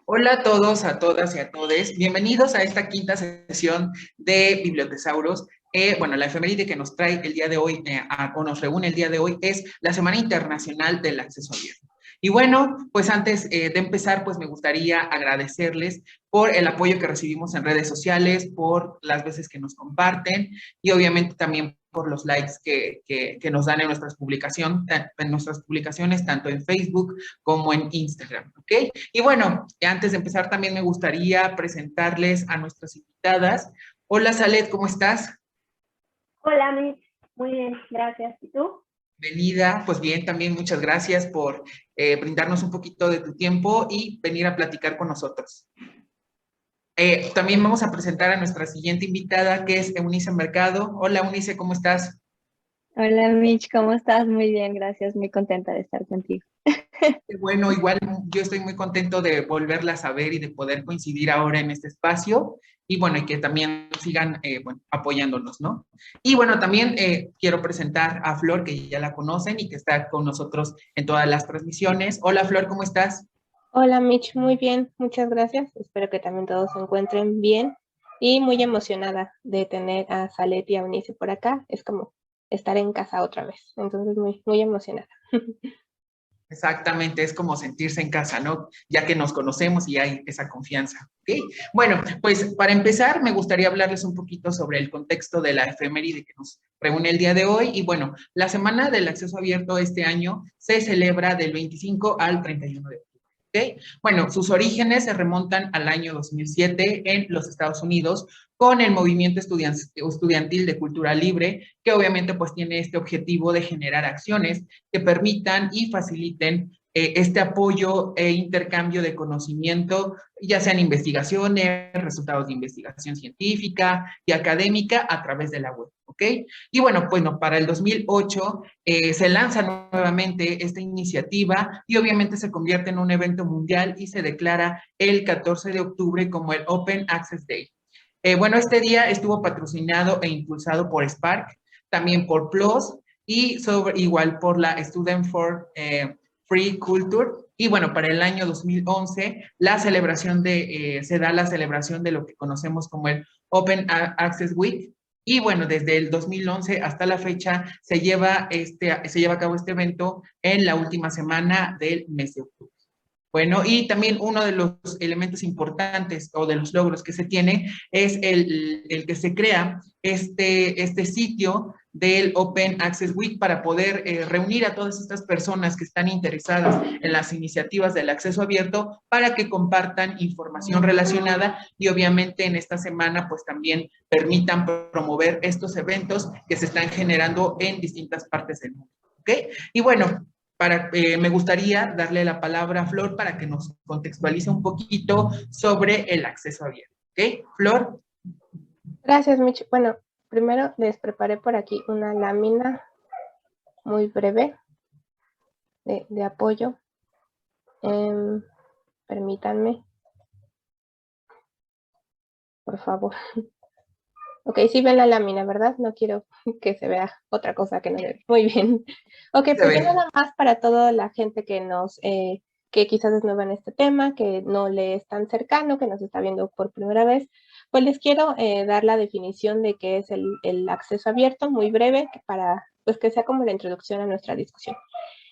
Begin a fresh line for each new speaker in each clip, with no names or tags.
Hola a todos, a todas y a todes. Bienvenidos a esta quinta sesión de Bibliotesauros. Bueno, la efeméride que nos trae el día de hoy, o nos reúne el día de hoy, es la Semana Internacional del Acceso Abierto. Y bueno, pues antes de empezar, pues me gustaría agradecerles por el apoyo que recibimos en redes sociales, por las veces que nos comparten y obviamente también por los likes que nos dan en en nuestras publicaciones, tanto en Facebook como en Instagram, ¿ok? Y bueno, antes de empezar también me gustaría presentarles a nuestras invitadas. Hola, Salet, ¿cómo estás?
Hola, Mitch. Muy bien, gracias. ¿Y tú?
Bienvenida, pues bien, también muchas gracias por brindarnos un poquito de tu tiempo y venir a platicar con nosotros. También vamos a presentar a nuestra siguiente invitada, que es Eunice Mercado. Hola, Eunice, ¿cómo estás?
Hola Mitch, ¿cómo estás? Muy bien, gracias, muy contenta de estar contigo.
Bueno, igual yo estoy muy contento de volverla a ver y de poder coincidir ahora en este espacio y bueno, y que también sigan bueno, apoyándonos, ¿no? Y bueno, también quiero presentar a Flor, que ya la conocen y que está con nosotros en todas las transmisiones. Hola Flor, ¿cómo estás?
Hola Mitch, muy bien, muchas gracias. Espero que también todos se encuentren bien y muy emocionada de tener a Salet y a Eunice por acá. Es como estar en casa otra vez, entonces muy emocionada.
Exactamente, es como sentirse en casa, ¿no? Ya que nos conocemos y hay esa confianza, ¿ok? Bueno, pues para empezar, me gustaría hablarles un poquito sobre el contexto de la efeméride que nos reúne el día de hoy. Y bueno, la Semana del Acceso Abierto este año se celebra del 25 al 31 de octubre. ¿Okay? Bueno, sus orígenes se remontan al año 2007 en los Estados Unidos con el movimiento estudiantil de cultura libre, que obviamente pues tiene este objetivo de generar acciones que permitan y faciliten este apoyo e intercambio de conocimiento, ya sean investigaciones, resultados de investigación científica y académica a través de la web, ¿ok? Y bueno, para el 2008 se lanza nuevamente esta iniciativa y obviamente se convierte en un evento mundial y se declara el 14 de octubre como el Open Access Day. Bueno, este día estuvo patrocinado e impulsado por Spark, también por PLOS y igual por la Student for Free Culture. Y bueno, para el año 2011 se da la celebración de lo que conocemos como el Open Access Week. Y bueno, desde el 2011 hasta la fecha se lleva a cabo este evento en la última semana del mes de octubre. Bueno, y también uno de los elementos importantes o de los logros que se tiene es el que se crea este sitio del Open Access Week para poder reunir a todas estas personas que están interesadas en las iniciativas del acceso abierto para que compartan información relacionada y obviamente en esta semana pues también permitan promover estos eventos que se están generando en distintas partes del mundo. ¿Ok? Y bueno, me gustaría darle la palabra a Flor para que nos contextualice un poquito sobre el acceso abierto. ¿Ok? Flor.
Gracias Mitch. Bueno, primero les preparé por aquí una lámina muy breve de apoyo. Permítanme, por favor. Ok, sí ven la lámina, ¿verdad? No quiero que se vea otra cosa que no se ve. Muy bien. Ok, pues ya nada más para toda la gente que quizás es nueva en este tema, que no le es tan cercano, que nos está viendo por primera vez, pues les quiero dar la definición de qué es el acceso abierto, muy breve, para pues que sea como la introducción a nuestra discusión.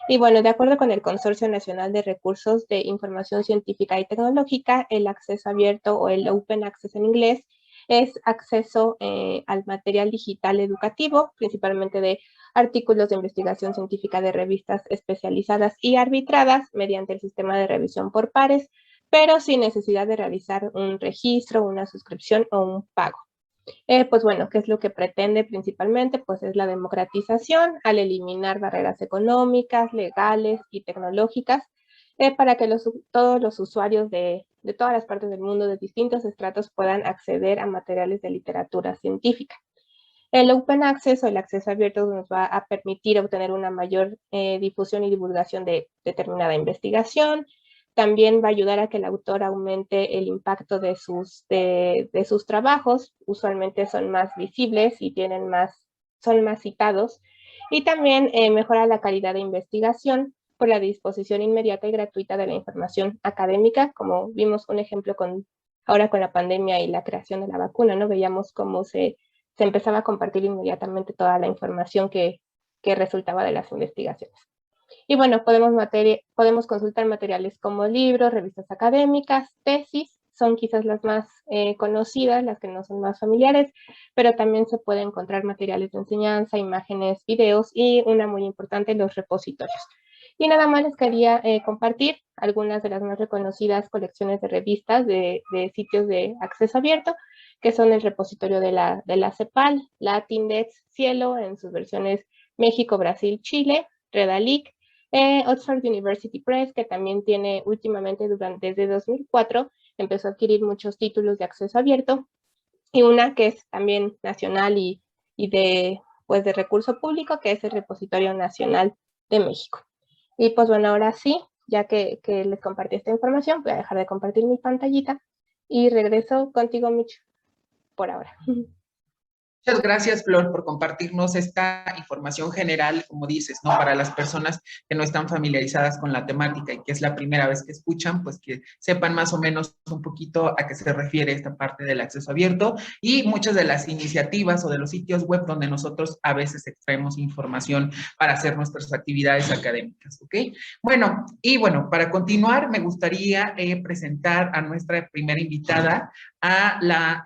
Y bueno, de acuerdo con el Consorcio Nacional de Recursos de Información Científica y Tecnológica, el acceso abierto o el Open Access en inglés es acceso al material digital educativo, principalmente de artículos de investigación científica de revistas especializadas y arbitradas mediante el sistema de revisión por pares, pero sin necesidad de realizar un registro, una suscripción o un pago. Pues bueno, ¿qué es lo que pretende principalmente? Pues es la democratización al eliminar barreras económicas, legales y tecnológicas para que todos los usuarios de todas las partes del mundo, de distintos estratos, puedan acceder a materiales de literatura científica. El Open Access o el acceso abierto nos va a permitir obtener una mayor difusión y divulgación de determinada investigación. También va a ayudar a que el autor aumente el impacto de sus trabajos. Usualmente son más visibles y son más citados. Y también mejora la calidad de investigación por la disposición inmediata y gratuita de la información académica, como vimos un ejemplo ahora con la pandemia y la creación de la vacuna, ¿no? Veíamos cómo se empezaba a compartir inmediatamente toda la información que resultaba de las investigaciones. Y bueno, podemos consultar materiales como libros, revistas académicas, tesis, son quizás las más conocidas, las que no son más familiares, pero también se pueden encontrar materiales de enseñanza, imágenes, videos y una muy importante, los repositorios. Y nada más les quería compartir algunas de las más reconocidas colecciones de revistas de sitios de acceso abierto, que son el repositorio de la CEPAL, Latindex, Cielo, en sus versiones México, Brasil, Chile, Redalic, Oxford University Press, que también tiene últimamente, desde 2004, empezó a adquirir muchos títulos de acceso abierto, y una que es también nacional y de recurso público, que es el Repositorio Nacional de México. Y pues bueno, ahora sí, ya que les compartí esta información, voy a dejar de compartir mi pantallita y regreso contigo, Mitch, por ahora.
Muchas gracias, Flor, por compartirnos esta información general, como dices, ¿no? Para las personas que no están familiarizadas con la temática y que es la primera vez que escuchan, pues que sepan más o menos un poquito a qué se refiere esta parte del acceso abierto y muchas de las iniciativas o de los sitios web donde nosotros a veces extraemos información para hacer nuestras actividades académicas, ¿ok? Bueno, para continuar, me gustaría presentar a nuestra primera invitada, a la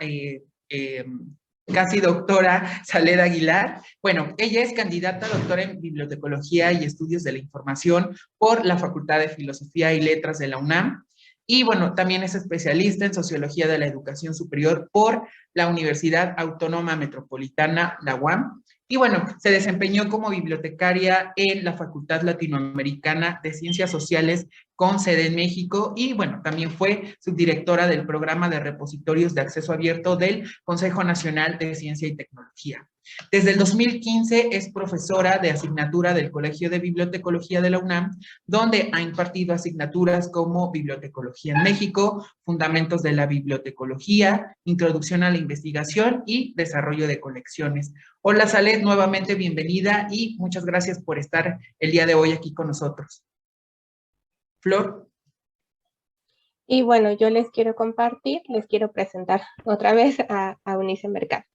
casi doctora Saled Aguilar. Bueno, ella es candidata a doctora en Bibliotecología y Estudios de la Información por la Facultad de Filosofía y Letras de la UNAM. Y bueno, también es especialista en Sociología de la Educación Superior por la Universidad Autónoma Metropolitana, la UAM. Y bueno, se desempeñó como bibliotecaria en la Facultad Latinoamericana de Ciencias Sociales con sede en México y bueno, también fue subdirectora del programa de repositorios de acceso abierto del Consejo Nacional de Ciencia y Tecnología. Desde el 2015 es profesora de asignatura del Colegio de Bibliotecología de la UNAM, donde ha impartido asignaturas como Bibliotecología en México, Fundamentos de la Bibliotecología, Introducción a la Investigación y Desarrollo de Colecciones. Hola, Saled, nuevamente bienvenida y muchas gracias por estar el día de hoy aquí con nosotros. Flor.
Y bueno, yo les quiero presentar otra vez a Eunice Mercado,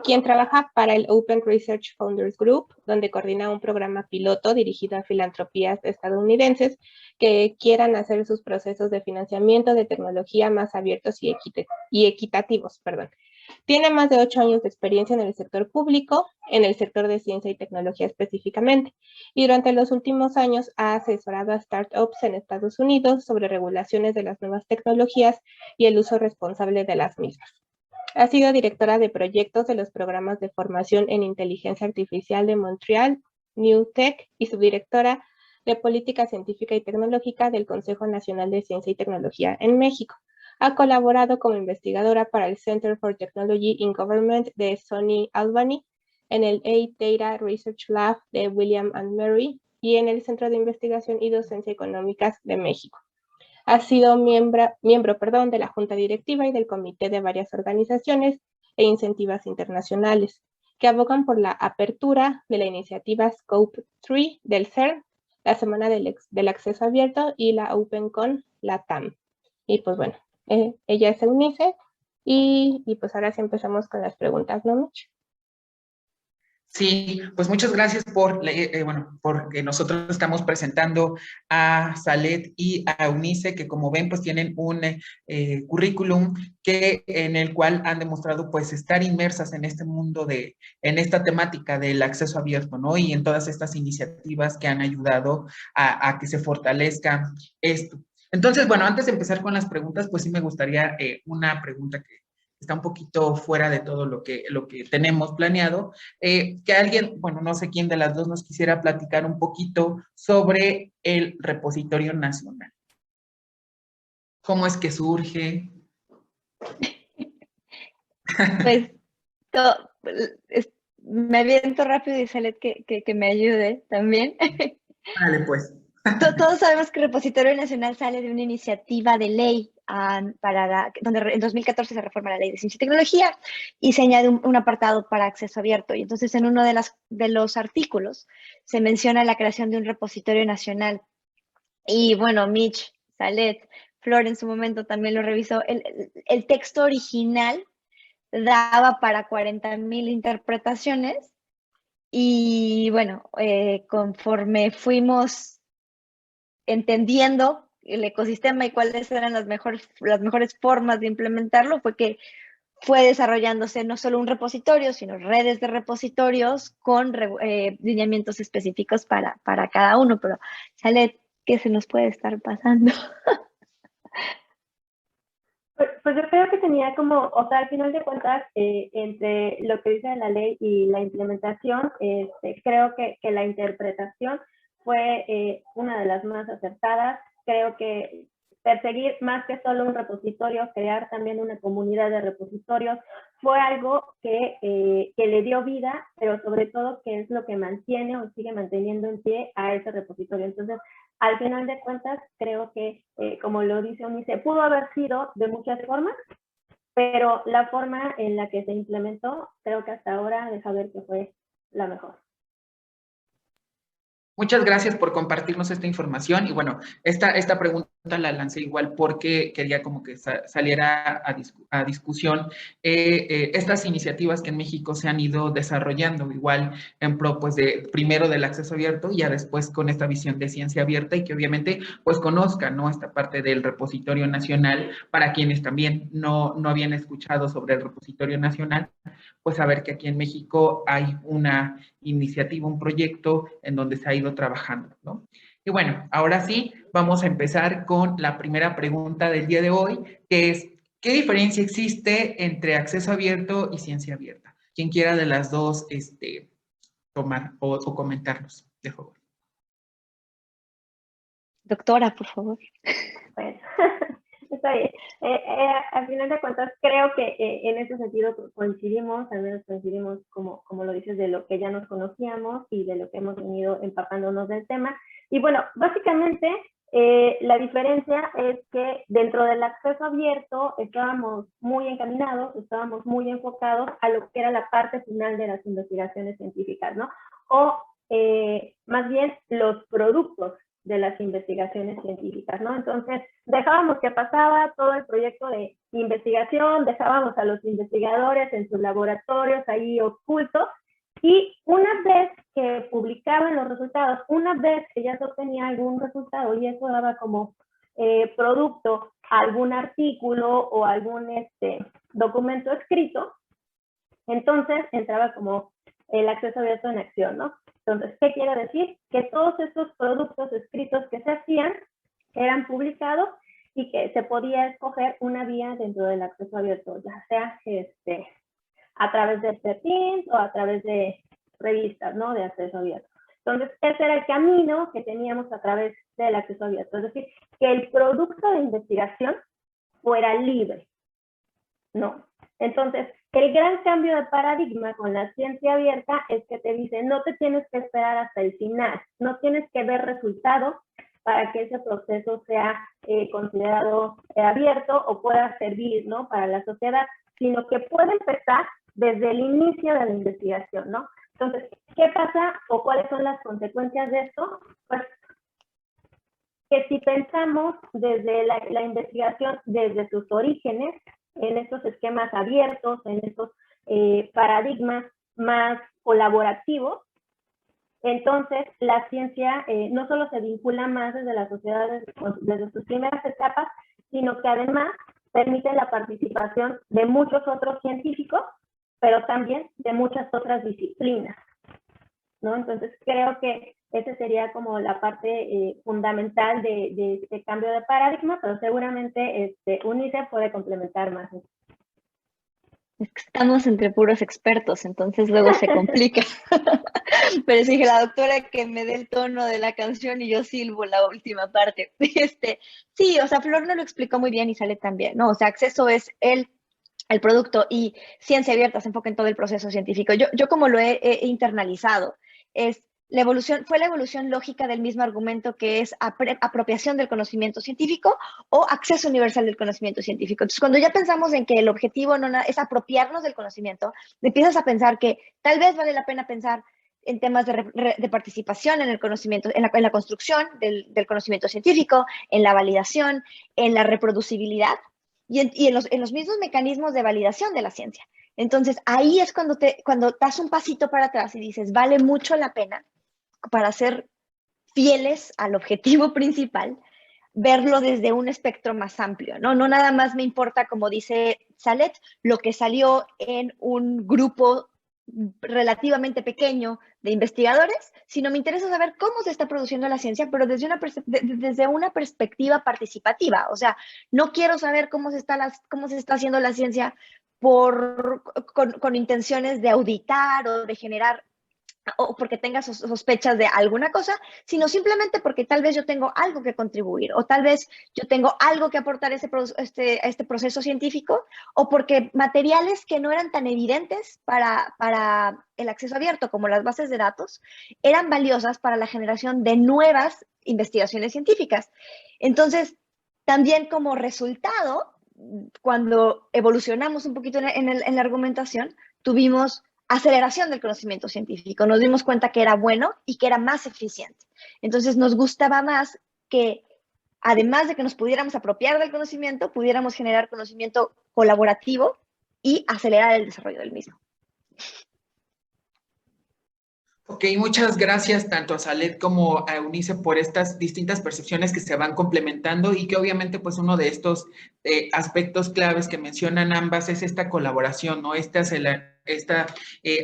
quien trabaja para el Open Research Founders Group, donde coordina un programa piloto dirigido a filantropías estadounidenses que quieran hacer sus procesos de financiamiento de tecnología más abiertos y equitativos. Tiene más de 8 años de experiencia en el sector público, en el sector de ciencia y tecnología específicamente, y durante los últimos años ha asesorado a startups en Estados Unidos sobre regulaciones de las nuevas tecnologías y el uso responsable de las mismas. Ha sido directora de proyectos de los programas de formación en inteligencia artificial de Montreal, New Tech, y subdirectora de política científica y tecnológica del Consejo Nacional de Ciencia y Tecnología en México. Ha colaborado como investigadora para el Center for Technology in Government de SUNY Albany, en el A-Data Research Lab de William & Mary y en el Centro de Investigación y Docencia Económicas de México. Ha sido miembro de la Junta Directiva y del Comité de varias organizaciones e incentivas internacionales que abogan por la apertura de la iniciativa Scope 3 del CERN, la Semana del Acceso Abierto y la OpenCon Latam. Y pues bueno, ella es Eunice y pues ahora sí empezamos con las preguntas, ¿no, Mitch?
Sí, pues muchas gracias porque nosotros estamos presentando a Saled y a Eunice, que como ven, pues tienen un currículum en el cual han demostrado pues estar inmersas en este mundo en esta temática del acceso abierto, ¿no? Y en todas estas iniciativas que han ayudado a que se fortalezca esto. Entonces, bueno, antes de empezar con las preguntas, pues sí me gustaría una pregunta que está un poquito fuera de todo lo que tenemos planeado, que alguien, bueno, no sé quién de las dos nos quisiera platicar un poquito sobre el repositorio nacional. ¿Cómo es que surge?
Pues me aviento rápido y Saled que me ayude también.
Vale, pues.
Todos sabemos que el Repositorio Nacional sale de una iniciativa de ley
donde en 2014 se reforma la Ley de Ciencia y Tecnología y se añade un apartado para acceso abierto. Y entonces en uno de los artículos se menciona la creación de un repositorio nacional. Y bueno, Mitch, Salet, Flor en su momento también lo revisó. El texto original daba para 40,000 interpretaciones y bueno, conforme fuimos entendiendo el ecosistema y cuáles eran las mejores formas de implementarlo, fue que fue desarrollándose no solo un repositorio, sino redes de repositorios con lineamientos específicos para cada uno. Pero, Salet, ¿qué se nos puede estar pasando?
Pues yo creo que tenía como, o sea, al final de cuentas, entre lo que dice la ley y la implementación, creo que la interpretación fue una de las más acertadas. Creo que perseguir más que solo un repositorio, crear también una comunidad de repositorios, fue algo que le dio vida, pero sobre todo que es lo que mantiene o sigue manteniendo en pie a ese repositorio. Entonces, al final de cuentas, creo que, como lo dice Unice, pudo haber sido de muchas formas, pero la forma en la que se implementó, creo que hasta ahora deja ver que fue la mejor.
Muchas gracias por compartirnos esta información. Y bueno, esta pregunta la lancé igual porque quería como que saliera a discusión estas iniciativas que en México se han ido desarrollando, igual en pro, pues, primero del acceso abierto y ya después con esta visión de ciencia abierta y que obviamente, pues, conozcan, ¿no? Esta parte del repositorio nacional para quienes también no habían escuchado sobre el repositorio nacional, pues saber que aquí en México hay una iniciativa, un proyecto en donde se ha ido trabajando, ¿no? Y bueno, ahora sí, vamos a empezar con la primera pregunta del día de hoy, que es, ¿qué diferencia existe entre acceso abierto y ciencia abierta? Quien quiera de las dos tomar o comentarnos, de favor.
Doctora, por favor.
Bueno, está bien. Al final de cuentas, creo que en ese sentido coincidimos, al menos coincidimos, como lo dices, de lo que ya nos conocíamos y de lo que hemos venido empapándonos del tema. Y bueno, básicamente la diferencia es que dentro del acceso abierto estábamos muy encaminados, estábamos muy enfocados a lo que era la parte final de las investigaciones científicas, ¿no? O más bien los productos de las investigaciones científicas, ¿no? Entonces, dejábamos que pasaba todo el proyecto de investigación, dejábamos a los investigadores en sus laboratorios ahí ocultos, y una vez que publicaban los resultados, una vez que ya se obtenía algún resultado y eso daba como producto algún artículo o algún documento escrito, entonces entraba como el acceso abierto en acción, ¿no? Entonces, ¿qué quiere decir? Que todos estos productos escritos que se hacían eran publicados y que se podía escoger una vía dentro del acceso abierto, ya sea a través de preprints o a través de revistas, ¿no? De acceso abierto. Entonces, ese era el camino que teníamos a través del acceso abierto, es decir, que el producto de investigación fuera libre, ¿no? Entonces, el gran cambio de paradigma con la ciencia abierta es que te dice, no te tienes que esperar hasta el final, no tienes que ver resultados para que ese proceso sea considerado abierto o pueda servir, ¿no? Para la sociedad, sino que puede empezar desde el inicio de la investigación, ¿no? Entonces, ¿qué pasa o cuáles son las consecuencias de esto? Pues que si pensamos desde la investigación, desde sus orígenes, en estos esquemas abiertos, en estos paradigmas más colaborativos, entonces la ciencia no solo se vincula más desde las sociedades, desde sus primeras etapas, sino que además permite la participación de muchos otros científicos, pero también de muchas otras disciplinas, ¿no? Entonces creo que esa sería como la parte fundamental de este cambio de paradigma, pero seguramente Unice puede complementar más.
Es que estamos entre puros expertos, entonces luego se complica. Pero sí, la doctora que me dé el tono de la canción y yo silbo la última parte. Sí, o sea, Flor no lo explicó muy bien y sale también, ¿no? O sea, acceso es el producto y ciencia abierta se enfoca en todo el proceso científico. Yo como lo he internalizado, es fue la evolución lógica del mismo argumento que es apropiación del conocimiento científico o acceso universal del conocimiento científico. Entonces, cuando ya pensamos en que el objetivo no es apropiarnos del conocimiento, empiezas a pensar que tal vez vale la pena pensar en temas de participación en el conocimiento, en la construcción del conocimiento científico, en la validación, en la reproducibilidad y en los mismos mecanismos de validación de la ciencia. Entonces, ahí es cuando das un pasito para atrás y dices, vale mucho la pena para ser fieles al objetivo principal, verlo desde un espectro más amplio, ¿no? No nada más me importa, como dice Salet, lo que salió en un grupo relativamente pequeño de investigadores, sino me interesa saber cómo se está produciendo la ciencia, pero desde una perspectiva participativa. O sea, no quiero saber cómo se está haciendo la ciencia con intenciones de auditar o de generar o porque tenga sospechas de alguna cosa, sino simplemente porque tal vez yo tengo algo que contribuir o tal vez yo tengo algo que aportar a este proceso científico o porque materiales que no eran tan evidentes para el acceso abierto como las bases de datos eran valiosas para la generación de nuevas investigaciones científicas. Entonces, también como resultado, cuando evolucionamos un poquito en la argumentación, tuvimos aceleración del conocimiento científico. Nos dimos cuenta que era bueno y que era más eficiente. Entonces nos gustaba más que, además de que nos pudiéramos apropiar del conocimiento, pudiéramos generar conocimiento colaborativo y acelerar el desarrollo del mismo.
Ok, muchas gracias tanto a Salet como a Eunice por estas distintas percepciones que se van complementando y que obviamente pues uno de estos aspectos claves que mencionan ambas es esta colaboración, ¿no? Este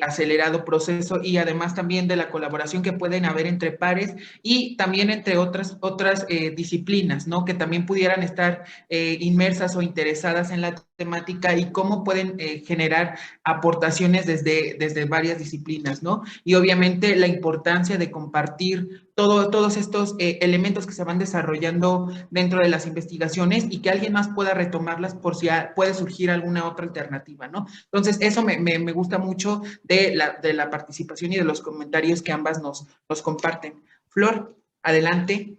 acelerado proceso y además también de la colaboración que pueden haber entre pares y también entre otras disciplinas, ¿no? Que también pudieran estar inmersas o interesadas en la temática y cómo pueden generar aportaciones desde varias disciplinas, ¿no? Y obviamente la importancia de compartir todos estos elementos que se van desarrollando dentro de las investigaciones y que alguien más pueda retomarlas por si puede surgir alguna otra alternativa, ¿no? Entonces, eso me gusta mucho de la participación y de los comentarios que ambas nos comparten. Flor, adelante.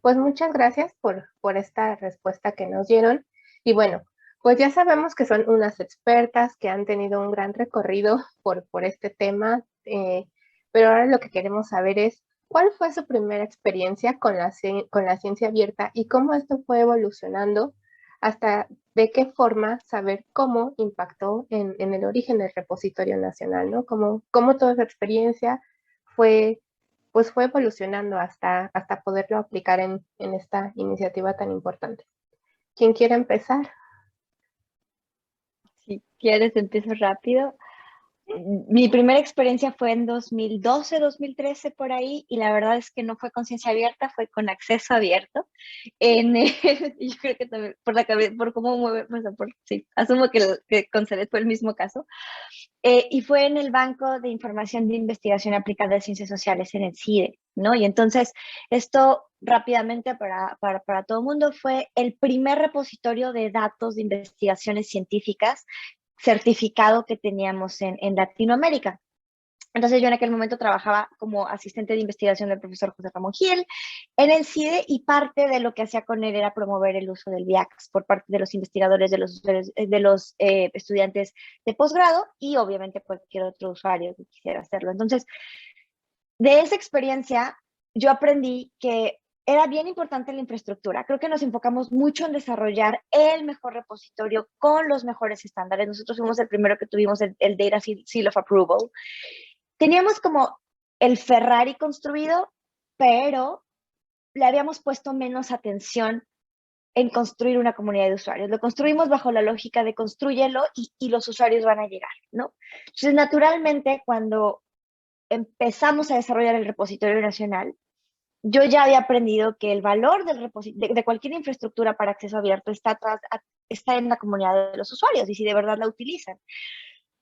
Pues muchas gracias por esta respuesta que nos dieron. Y bueno, pues ya sabemos que son unas expertas que han tenido un gran recorrido por este tema, pero ahora lo que queremos saber es cuál fue su primera experiencia con la ciencia abierta y cómo esto fue evolucionando hasta de qué forma saber cómo impactó en el origen del repositorio nacional, ¿no? Cómo toda esa experiencia fue evolucionando hasta poderlo aplicar en esta iniciativa tan importante. ¿Quién quiere empezar?
Si quieres, empiezo rápido. Mi primera experiencia fue en 2012, 2013, por ahí, y la verdad es que no fue con ciencia abierta, fue con acceso abierto. Yo creo que también por cómo mueve, sí, asumo que con Celet fue el mismo caso. Y fue en el Banco de Información de Investigación Aplicada de Ciencias Sociales, en el CIDE, ¿no? Y entonces, esto rápidamente para todo el mundo fue el primer repositorio de datos de investigaciones científicas certificado que teníamos en Latinoamérica. Entonces yo en aquel momento trabajaba como asistente de investigación del profesor José Ramón Gil en el CIDE y parte de lo que hacía con él era promover el uso del VIAX por parte de los investigadores, de los estudiantes de posgrado y obviamente cualquier otro usuario que quisiera hacerlo. Entonces, de esa experiencia yo aprendí que era bien importante la infraestructura. Creo que nos enfocamos mucho en desarrollar el mejor repositorio con los mejores estándares. Nosotros fuimos el primero que tuvimos el Data Seal of Approval. Teníamos como el Ferrari construido, pero le habíamos puesto menos atención en construir una comunidad de usuarios. Lo construimos bajo la lógica de construyelo y los usuarios van a llegar, ¿no? Entonces, naturalmente, cuando empezamos a desarrollar el repositorio nacional, yo ya había aprendido que el valor de cualquier infraestructura para acceso abierto está en la comunidad de los usuarios y si de verdad la utilizan.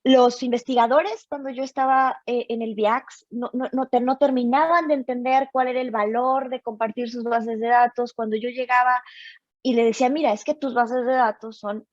Los investigadores, cuando yo estaba en el VIAX, no terminaban de entender cuál era el valor de compartir sus bases de datos. Cuando yo llegaba y le decía, mira, es que tus bases de datos son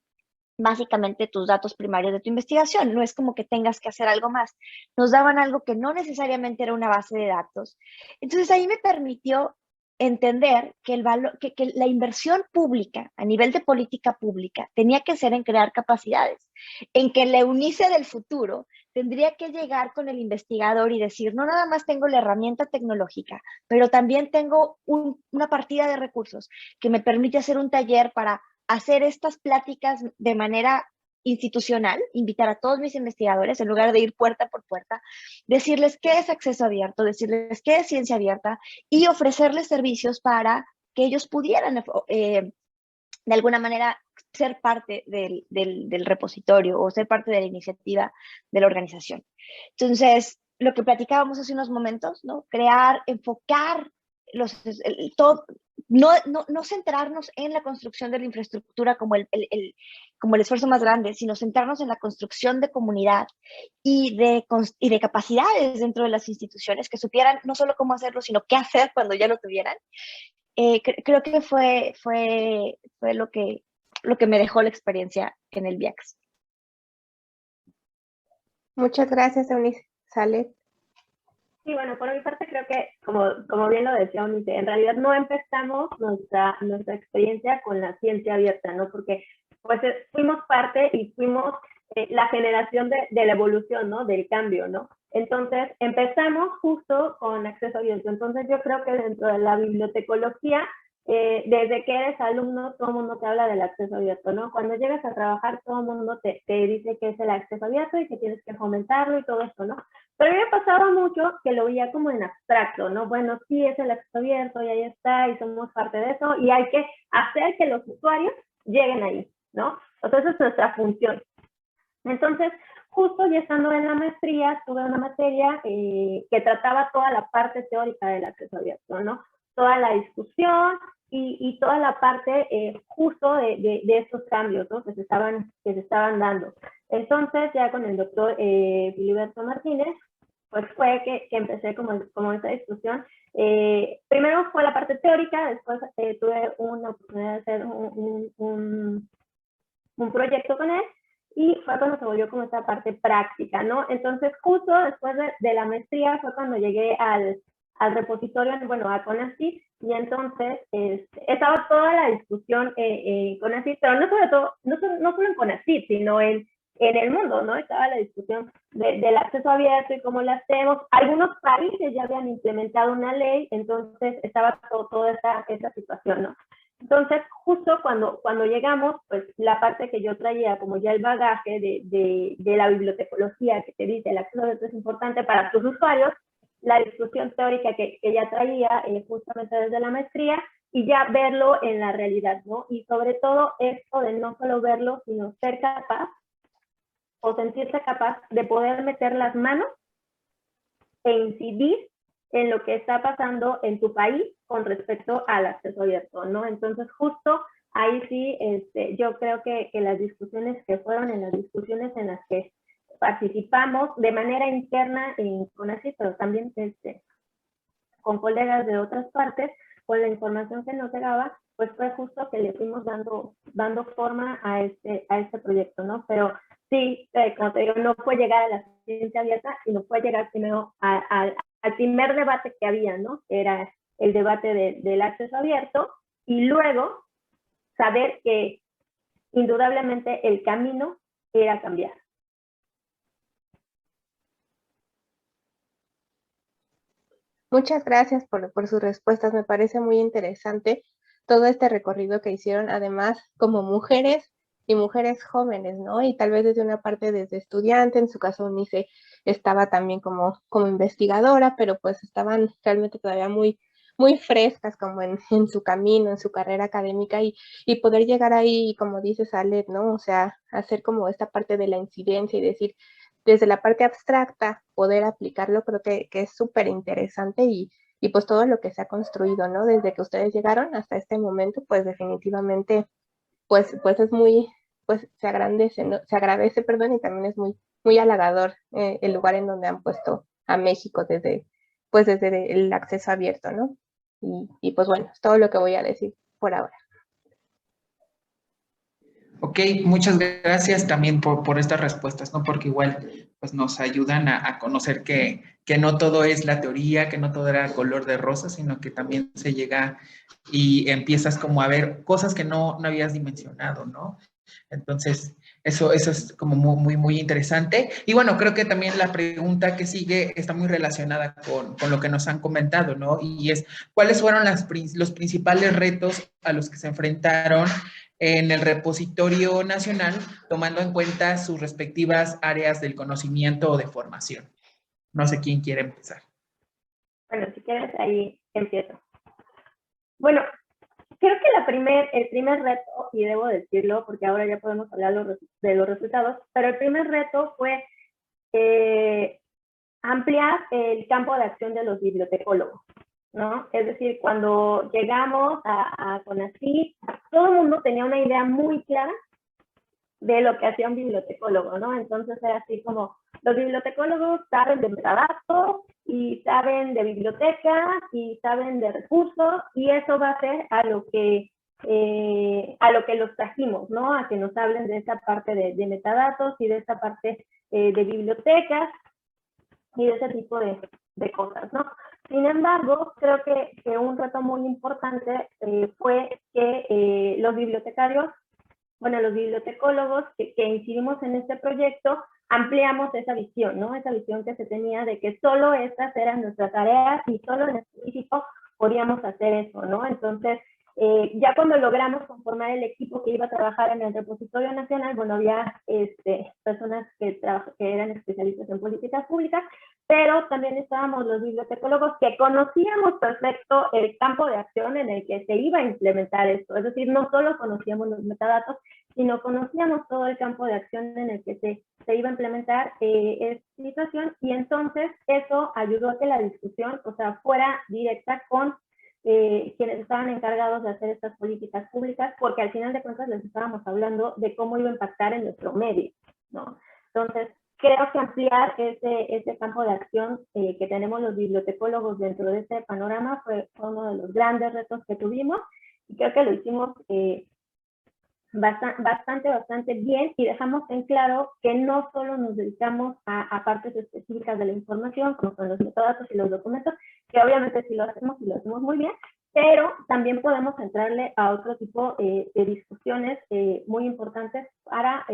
básicamente tus datos primarios de tu investigación. No es como que tengas que hacer algo más. Nos daban algo que no necesariamente era una base de datos. Entonces ahí me permitió entender que, que la inversión pública a nivel de política pública tenía que ser en crear capacidades, en que la UNICE del futuro tendría que llegar con el investigador y decir, no nada más tengo la herramienta tecnológica, pero también tengo una partida de recursos que me permite hacer un taller para hacer estas pláticas de manera institucional, invitar a todos mis investigadores, en lugar de ir puerta por puerta, decirles qué es acceso abierto, decirles qué es ciencia abierta y ofrecerles servicios para que ellos pudieran, de alguna manera, ser parte del repositorio o ser parte de la iniciativa de la organización. Entonces, lo que platicábamos hace unos momentos, ¿no? Crear, enfocar no centrarnos en la construcción de la infraestructura como como el esfuerzo más grande, sino centrarnos en la construcción de comunidad y de capacidades dentro de las instituciones que supieran no solo cómo hacerlo, sino qué hacer cuando ya lo tuvieran. Creo que fue lo que me dejó la experiencia en el VIAX.
Muchas gracias, Eunice. Sale.
Sí, bueno, por mi parte creo que, como bien lo decía Eunice, en realidad no empezamos nuestra experiencia con la ciencia abierta, ¿no? Porque pues fuimos parte y fuimos la generación de la evolución, ¿no? Del cambio, ¿no? Entonces empezamos justo con acceso abierto. Entonces yo creo que dentro de la bibliotecología, desde que eres alumno, todo el mundo te habla del acceso abierto, ¿no? Cuando llegas a trabajar, todo el mundo te dice que es el acceso abierto y que tienes que fomentarlo y todo esto, ¿no? Pero a mí me pasaba mucho que lo veía como en abstracto, ¿no? Bueno, sí, es el acceso abierto y ahí está y somos parte de eso y hay que hacer que los usuarios lleguen ahí, ¿no? Entonces, esa es nuestra función. Entonces, justo ya estando en la maestría, tuve una materia que trataba toda la parte teórica del acceso abierto, ¿no? Toda la discusión y toda la parte justo de estos cambios, ¿no? que se estaban dando. Entonces, ya con el doctor Filiberto Martínez, pues fue que empecé como esa discusión. Primero fue la parte teórica, después tuve una oportunidad de hacer un proyecto con él, y fue cuando se volvió como esta parte práctica, ¿no? Entonces, justo después de la maestría fue cuando llegué al repositorio, bueno, a CONACYT, y entonces estaba toda la discusión en CONACYT, pero no solo en CONACYT, sino en el mundo, ¿no? Estaba la discusión del acceso abierto y cómo lo hacemos. Algunos países ya habían implementado una ley, entonces estaba toda esa situación, ¿no? Entonces, justo cuando llegamos, pues la parte que yo traía, como ya el bagaje de la bibliotecología, que te dice el acceso abierto es importante para tus usuarios, la discusión teórica que ya traía justamente desde la maestría, y ya verlo en la realidad, ¿no? Y sobre todo esto de no solo verlo, sino ser capaz o sentirse capaz de poder meter las manos e incidir en lo que está pasando en tu país con respecto al acceso abierto, ¿no? Entonces, justo ahí sí, yo creo que las discusiones que fueron en las discusiones en las que participamos de manera interna en CONACYT, pero también con colegas de otras partes, con la información que nos llegaba, pues fue justo que le fuimos dando forma a este proyecto, ¿no? Pero sí, como te digo, no fue llegar a la ciencia abierta, sino fue llegar primero al primer debate que había, ¿no? Era el debate del acceso abierto, y luego saber que indudablemente el camino era cambiar.
Muchas gracias por sus respuestas. Me parece muy interesante todo este recorrido que hicieron, además como mujeres y mujeres jóvenes, ¿no? Y tal vez desde una parte desde estudiante, en su caso Unice estaba también como investigadora, pero pues estaban realmente todavía muy frescas como en su camino, en su carrera académica, y poder llegar ahí, como dice Salet, ¿no? O sea, hacer como esta parte de la incidencia y decir, desde la parte abstracta, poder aplicarlo, creo que es súper interesante, y pues todo lo que se ha construido, ¿no? Desde que ustedes llegaron hasta este momento, pues definitivamente, pues es muy, pues se agradece, ¿no? Se agradece, perdón, y también es muy halagador el lugar en donde han puesto a México desde el acceso abierto, ¿no? Y pues bueno, es todo lo que voy a decir por ahora.
Ok, muchas gracias también por estas respuestas, ¿no? Porque igual pues nos ayudan a conocer que no todo es la teoría, que no todo era color de rosa, sino que también se llega y empiezas como a ver cosas que no habías dimensionado, ¿no? Entonces, eso es como muy interesante. Y bueno, creo que también la pregunta que sigue está muy relacionada con lo que nos han comentado, ¿no? Y es, ¿cuáles fueron los principales retos a los que se enfrentaron en el repositorio nacional, tomando en cuenta sus respectivas áreas del conocimiento o de formación? No sé quién quiere empezar.
Bueno, si quieres, ahí empiezo. Bueno, creo que el primer reto, y debo decirlo porque ahora ya podemos hablar de los resultados, pero el primer reto fue ampliar el campo de acción de los bibliotecólogos, ¿no? Es decir, cuando llegamos a CONACYT, todo el mundo tenía una idea muy clara de lo que hacía un bibliotecólogo, ¿no? Entonces era así como, los bibliotecólogos saben de metadatos y saben de bibliotecas y saben de recursos, y eso va a ser a lo que los trajimos, ¿no? A que nos hablen de esa parte de metadatos y de esa parte de bibliotecas y de ese tipo de cosas, ¿no? Sin embargo, creo que un reto muy importante fue que los bibliotecarios, bueno, los bibliotecólogos que incidimos en este proyecto, ampliamos esa visión, ¿no? Esa visión que se tenía de que solo estas eran nuestras tareas y solo en específico podíamos hacer eso, ¿no? Entonces, ya cuando logramos conformar el equipo que iba a trabajar en el repositorio nacional, bueno, había personas que eran especialistas en políticas públicas, pero también estábamos los bibliotecólogos que conocíamos perfecto el campo de acción en el que se iba a implementar esto. Es decir, no solo conocíamos los metadatos, sino conocíamos todo el campo de acción en el que se iba a implementar esta situación, y entonces eso ayudó a que la discusión, o sea, fuera directa con quienes estaban encargados de hacer estas políticas públicas, porque al final de cuentas les estábamos hablando de cómo iba a impactar en nuestro medio, ¿no? Entonces, creo que ampliar ese campo de acción que tenemos los bibliotecólogos dentro de este panorama fue uno de los grandes retos que tuvimos, y creo que lo hicimos bastante bien, y dejamos en claro que no solo nos dedicamos a partes específicas de la información, como son los metadatos y los documentos, que obviamente sí lo hacemos y lo hacemos muy bien, pero también podemos entrarle a otro tipo de discusiones muy importantes para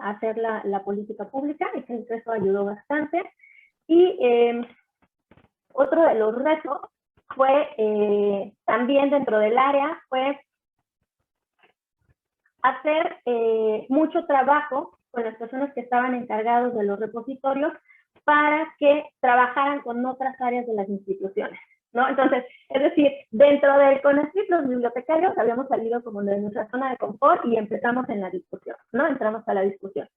hacer la política pública, y creo que eso ayudó bastante. Y otro de los retos fue también dentro del área, fue hacer mucho trabajo con las personas que estaban encargados de los repositorios para que trabajaran con otras áreas de las instituciones, ¿no? Entonces, es decir, dentro del CONACYT, los bibliotecarios habíamos salido como de nuestra zona de confort y empezamos en la discusión, ¿no? Entramos a la discusión.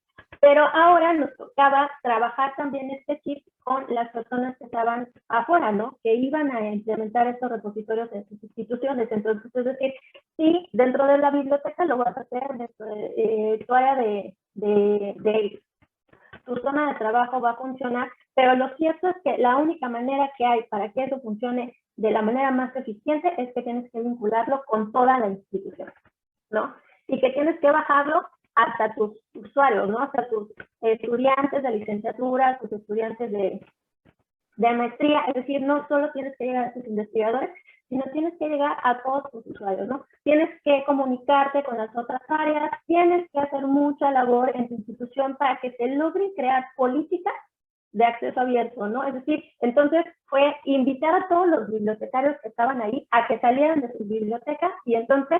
Pero ahora nos tocaba trabajar también este chip con las personas que estaban afuera, ¿no? Que iban a implementar estos repositorios en sus instituciones. Entonces, es decir, sí, dentro de la biblioteca lo vas a hacer, dentro de tu área de tu zona de trabajo va a funcionar, pero lo cierto es que la única manera que hay para que eso funcione de la manera más eficiente es que tienes que vincularlo con toda la institución, ¿no? Y que tienes que bajarlo hasta tus usuarios, ¿no? Hasta tus estudiantes de licenciatura, tus estudiantes de maestría. Es decir, no solo tienes que llegar a tus investigadores, sino tienes que llegar a todos tus usuarios, ¿no? Tienes que comunicarte con las otras áreas, tienes que hacer mucha labor en tu institución para que se logren crear políticas de acceso abierto, ¿no? Es decir, entonces fue invitar a todos los bibliotecarios que estaban ahí a que salieran de sus bibliotecas y entonces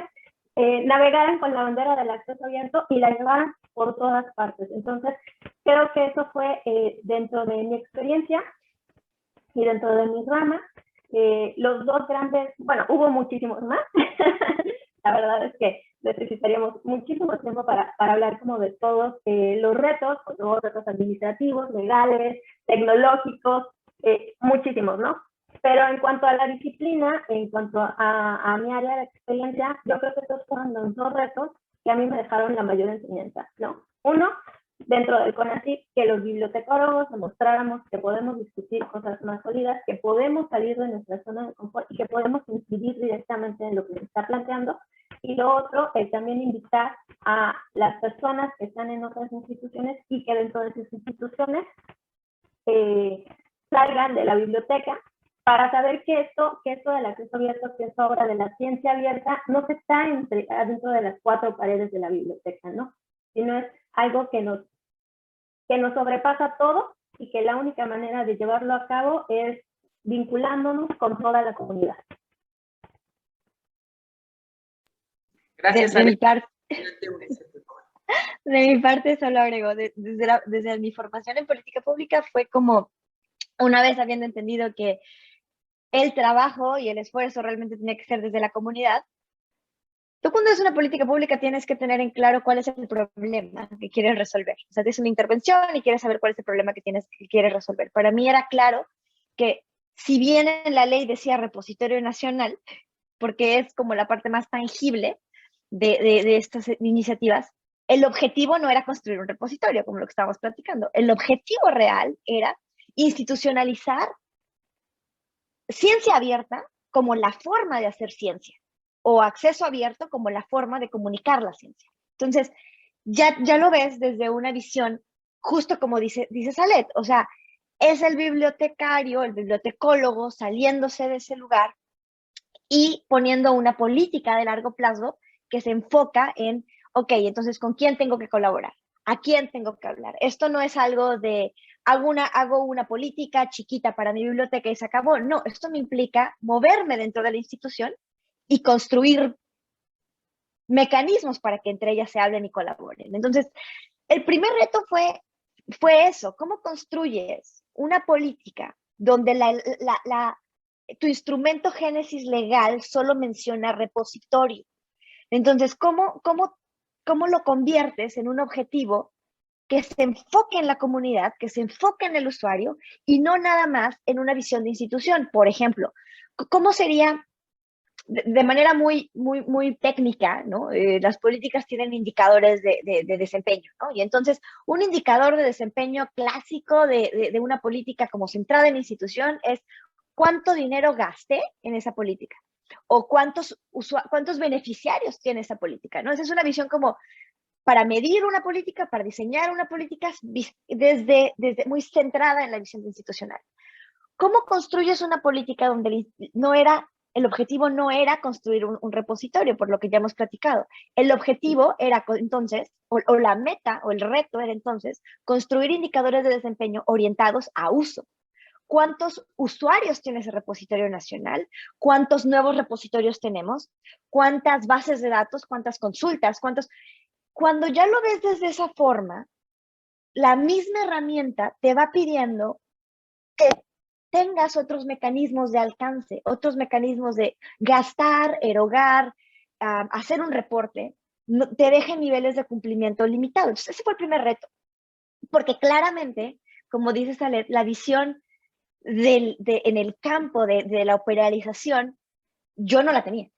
navegaran con la bandera del acceso abierto y la llevaran por todas partes. Entonces, creo que eso fue dentro de mi experiencia y dentro de mi rama, los dos grandes, bueno, hubo muchísimos más. La verdad es que necesitaríamos muchísimo tiempo para hablar como de todos los retos administrativos, legales, tecnológicos, muchísimos, ¿no? Pero en cuanto a la disciplina, en cuanto a mi área de experiencia, yo creo que estos fueron los dos retos que a mí me dejaron la mayor enseñanza, ¿no? Uno, dentro del CONACYT, que los bibliotecólogos demostráramos que podemos discutir cosas más sólidas, que podemos salir de nuestra zona de confort y que podemos incidir directamente en lo que se está planteando. Y lo otro es también invitar a las personas que están en otras instituciones y que dentro de esas instituciones salgan de la biblioteca para saber que esto del acceso abierto, que es obra de la ciencia abierta, no se está dentro de las cuatro paredes de la biblioteca, ¿no? Sino es algo que nos sobrepasa todo y que la única manera de llevarlo a cabo es vinculándonos con toda la comunidad.
Gracias,
De mi parte,
Ale.
de mi parte solo agrego, desde mi formación en política pública fue como, una vez habiendo entendido que el trabajo y el esfuerzo realmente tiene que ser desde la comunidad, tú cuando es una política pública tienes que tener en claro cuál es el problema que quieres resolver. O sea, tienes una intervención y quieres saber cuál es el problema que quieres resolver. Para mí era claro que si bien en la ley decía repositorio nacional, porque es como la parte más tangible de estas iniciativas, el objetivo no era construir un repositorio, como lo que estábamos platicando. El objetivo real era institucionalizar ciencia abierta como la forma de hacer ciencia, o acceso abierto como la forma de comunicar la ciencia. Entonces, ya lo ves desde una visión, justo como dice Salet, o sea, es el bibliotecario, el bibliotecólogo saliéndose de ese lugar y poniendo una política de largo plazo que se enfoca en, ok, entonces, ¿con quién tengo que colaborar? ¿A quién tengo que hablar? Esto no es algo de, hago una política chiquita para mi biblioteca y se acabó. No, esto me implica moverme dentro de la institución y construir mecanismos para que entre ellas se hablen y colaboren. Entonces, el primer reto fue eso, ¿cómo construyes una política donde tu instrumento génesis legal solo menciona repositorio? Entonces, ¿cómo lo conviertes en un objetivo que se enfoque en la comunidad, que se enfoque en el usuario y no nada más en una visión de institución? Por ejemplo, ¿cómo sería de manera muy técnica, ¿no? Las políticas tienen indicadores de desempeño, ¿no? Y entonces, un indicador de desempeño clásico de una política como centrada en institución es cuánto dinero gasté en esa política o cuántos beneficiarios tiene esa política, ¿no? Esa es una visión como para medir una política, para diseñar una política desde muy centrada en la visión institucional. ¿Cómo construyes una política donde el objetivo no era construir un repositorio, por lo que ya hemos platicado? El objetivo era entonces, o la meta, o el reto era entonces, construir indicadores de desempeño orientados a uso. ¿Cuántos usuarios tiene ese repositorio nacional? ¿Cuántos nuevos repositorios tenemos? ¿Cuántas bases de datos? ¿Cuántas consultas? Cuando ya lo ves desde esa forma, la misma herramienta te va pidiendo que tengas otros mecanismos de alcance, otros mecanismos de gastar, erogar, hacer un reporte, te dejen niveles de cumplimiento limitados. Entonces, ese fue el primer reto, porque claramente, como dice Salet, la visión en el campo de la operacionalización, yo no la tenía.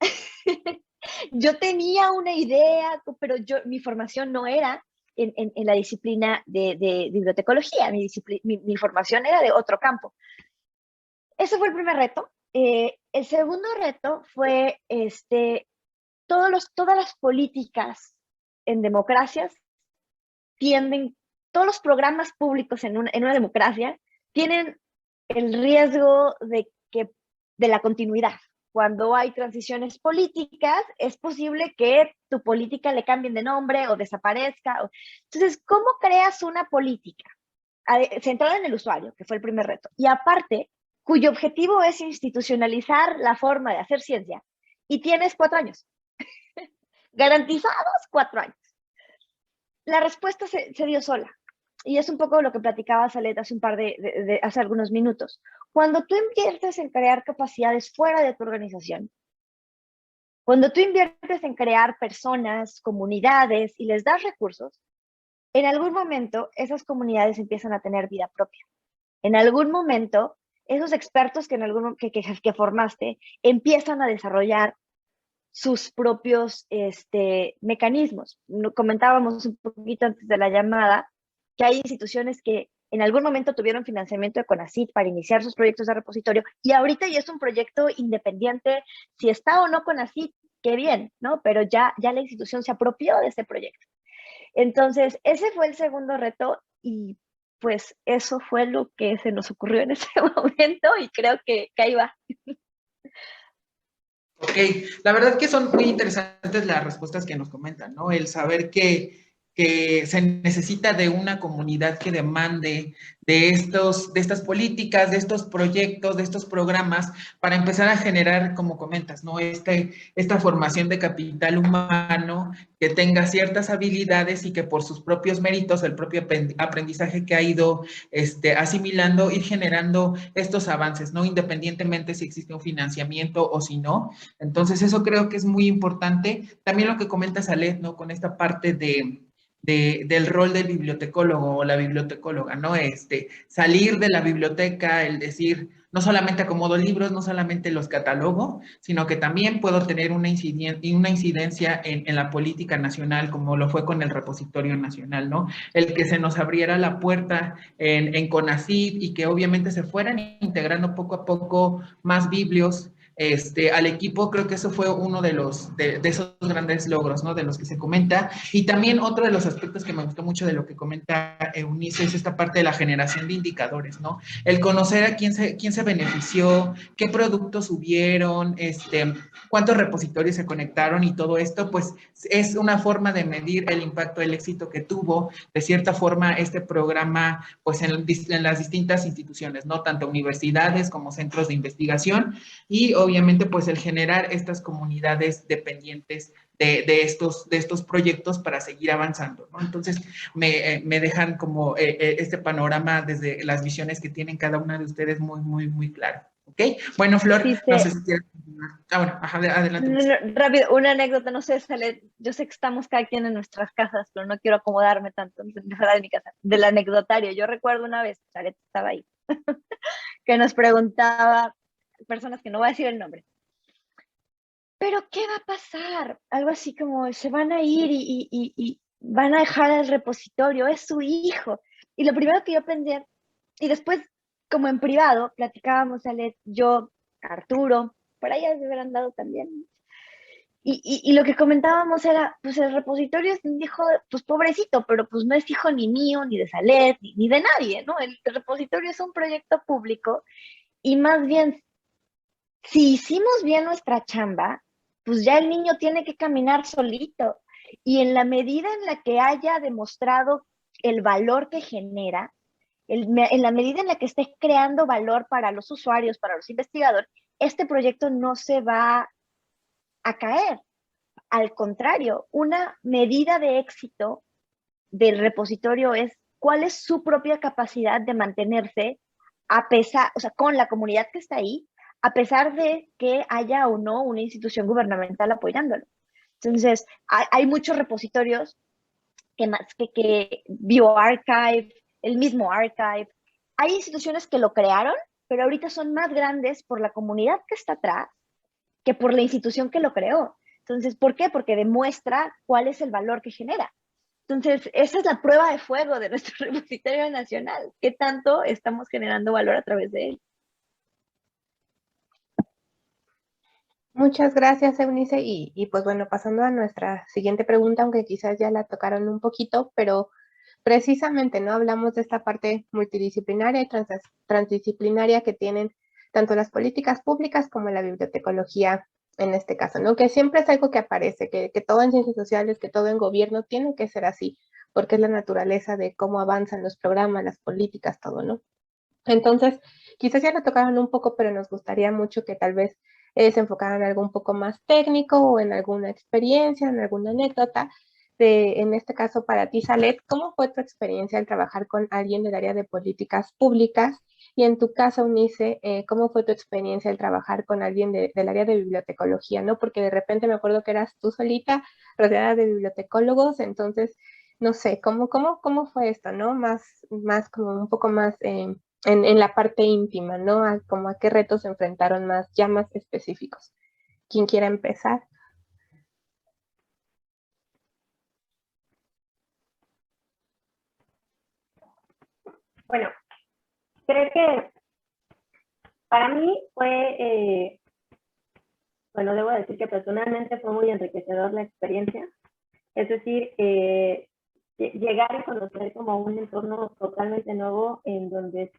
Yo tenía una idea, pero mi formación no era en la disciplina de bibliotecología, mi formación era de otro campo. Ese fue el primer reto. El segundo reto fue todas las políticas en democracias todos los programas públicos en una democracia tienen el riesgo de la continuidad. Cuando hay transiciones políticas, es posible que tu política le cambien de nombre o desaparezca. Entonces, ¿cómo creas una política centrada en el usuario, que fue el primer reto? Y aparte, cuyo objetivo es institucionalizar la forma de hacer ciencia. Y tienes 4 años. Garantizados 4 años. La respuesta se dio sola. Y es un poco lo que platicaba Salet hace algunos minutos. Cuando tú inviertes en crear capacidades fuera de tu organización, cuando tú inviertes en crear personas, comunidades y les das recursos, en algún momento esas comunidades empiezan a tener vida propia. En algún momento, esos expertos que formaste empiezan a desarrollar sus propios mecanismos. Comentábamos un poquito antes de la llamada que hay instituciones que en algún momento tuvieron financiamiento de CONACYT para iniciar sus proyectos de repositorio y ahorita ya es un proyecto independiente. Si está o no CONACYT, qué bien, ¿no? Pero ya la institución se apropió de ese proyecto. Entonces, ese fue el segundo reto y pues eso fue lo que se nos ocurrió en ese momento y creo que ahí va.
Ok, la verdad que son muy interesantes las respuestas que nos comentan, ¿no? El saber que se necesita de una comunidad que demande de estas políticas, de estos proyectos, de estos programas, para empezar a generar, como comentas, ¿no? Esta formación de capital humano que tenga ciertas habilidades y que por sus propios méritos, el propio aprendizaje que ha ido asimilando, ir generando estos avances, ¿no? Independientemente si existe un financiamiento o si no. Entonces, eso creo que es muy importante. También lo que comenta Salet, ¿no? Con esta parte del rol del bibliotecólogo o la bibliotecóloga, ¿no? Salir de la biblioteca, el decir, no solamente acomodo libros, no solamente los catalogo, sino que también puedo tener una incidencia en la política nacional, como lo fue con el repositorio nacional, ¿no? El que se nos abriera la puerta en CONACYT y que obviamente se fueran integrando poco a poco más biblios al equipo, creo que eso fue uno de esos grandes logros, ¿no? De los que se comenta. Y también otro de los aspectos que me gustó mucho de lo que comenta Eunice es esta parte de la generación de indicadores, ¿no? El conocer a quién se benefició, qué productos hubieron, cuántos repositorios se conectaron y todo esto, pues es una forma de medir el impacto, el éxito que tuvo, de cierta forma, este programa, pues en las distintas instituciones, ¿no? Tanto universidades como centros de investigación y obviamente pues el generar estas comunidades dependientes de estos proyectos para seguir avanzando, ¿no? Entonces me dejan como este panorama desde las visiones que tienen cada una de ustedes muy, muy, muy claro. ¿Ok? Bueno, Flor, no sé si quieres continuar. Bueno, ajá, adelante.
Rápido, una anécdota, no sé, Sale, yo sé que estamos cada quien en nuestras casas, pero no quiero acomodarme tanto fuera de mi casa, del anecdotario. Yo recuerdo una vez, Sale estaba ahí, que nos preguntaba, personas que no voy a decir el nombre, ¿pero qué va a pasar? Algo así como, se van a ir y van a dejar el repositorio, es su hijo. Y lo primero que yo pensé, y después, como en privado, platicábamos, Alet, yo, Arturo, por ahí ya se hubieran dado también. Y lo que comentábamos era, pues el repositorio es un hijo, pues pobrecito, pero pues no es hijo ni mío, ni de Salet, ni de nadie, ¿no? El repositorio es un proyecto público y más bien, si hicimos bien nuestra chamba, pues ya el niño tiene que caminar solito. Y en la medida en la que haya demostrado el valor que genera, en la medida en la que esté creando valor para los usuarios, para los investigadores, este proyecto no se va a caer. Al contrario, una medida de éxito del repositorio es cuál es su propia capacidad de mantenerse a pesar, o sea, con la comunidad que está ahí, a pesar de que haya o no una institución gubernamental apoyándolo. Entonces, hay muchos repositorios que BioArchive, el mismo Archive. Hay instituciones que lo crearon, pero ahorita son más grandes por la comunidad que está atrás que por la institución que lo creó. Entonces, ¿por qué? Porque demuestra cuál es el valor que genera. Entonces, esa es la prueba de fuego de nuestro repositorio nacional. ¿Qué tanto estamos generando valor a través de él?
Muchas gracias, Eunice. Y pues bueno, pasando a nuestra siguiente pregunta, aunque quizás ya la tocaron un poquito, pero precisamente, ¿no? Hablamos de esta parte multidisciplinaria y transdisciplinaria que tienen tanto las políticas públicas como la bibliotecología en este caso, ¿no? Que siempre es algo que aparece, que todo en ciencias sociales, que todo en gobierno tiene que ser así, porque es la naturaleza de cómo avanzan los programas, las políticas, todo, ¿no? Entonces, quizás ya lo tocaron un poco, pero nos gustaría mucho que tal vez se enfocaran en algo un poco más técnico o en alguna experiencia, en alguna anécdota. En este caso, para ti, Salet, ¿cómo fue tu experiencia al trabajar con alguien del área de políticas públicas? Y en tu caso, Unice, ¿cómo fue tu experiencia al trabajar con alguien del área de bibliotecología? ¿No? Porque de repente me acuerdo que eras tú solita, rodeada de bibliotecólogos, entonces, no sé, ¿cómo fue esto, no? Más como un poco más en la parte íntima, ¿no? Como a qué retos se enfrentaron ya más específicos. ¿Quién quiera empezar?
Bueno, creo que para mí fue bueno, debo decir que personalmente fue muy enriquecedor la experiencia. Es decir, llegar y conocer como un entorno totalmente nuevo en donde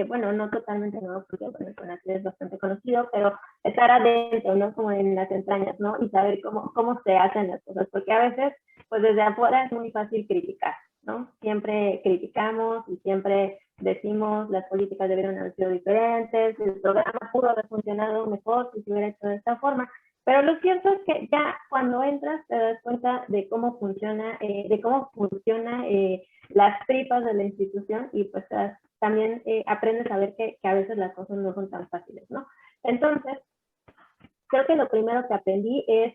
bueno, no totalmente nuevo porque bueno, Conacyd es bastante conocido, pero estar adentro, ¿no? Como en las entrañas, ¿no? Y saber cómo se hacen las cosas, porque a veces, pues desde afuera es muy fácil criticar, ¿no? Siempre criticamos y siempre decimos las políticas debieron haber sido diferentes, el programa pudo haber funcionado mejor si se hubiera hecho de esta forma. Pero lo cierto es que ya cuando entras te das cuenta de cómo funciona, las tripas de la institución y pues también aprendes a ver que a veces las cosas no son tan fáciles, ¿no? Entonces, creo que lo primero que aprendí es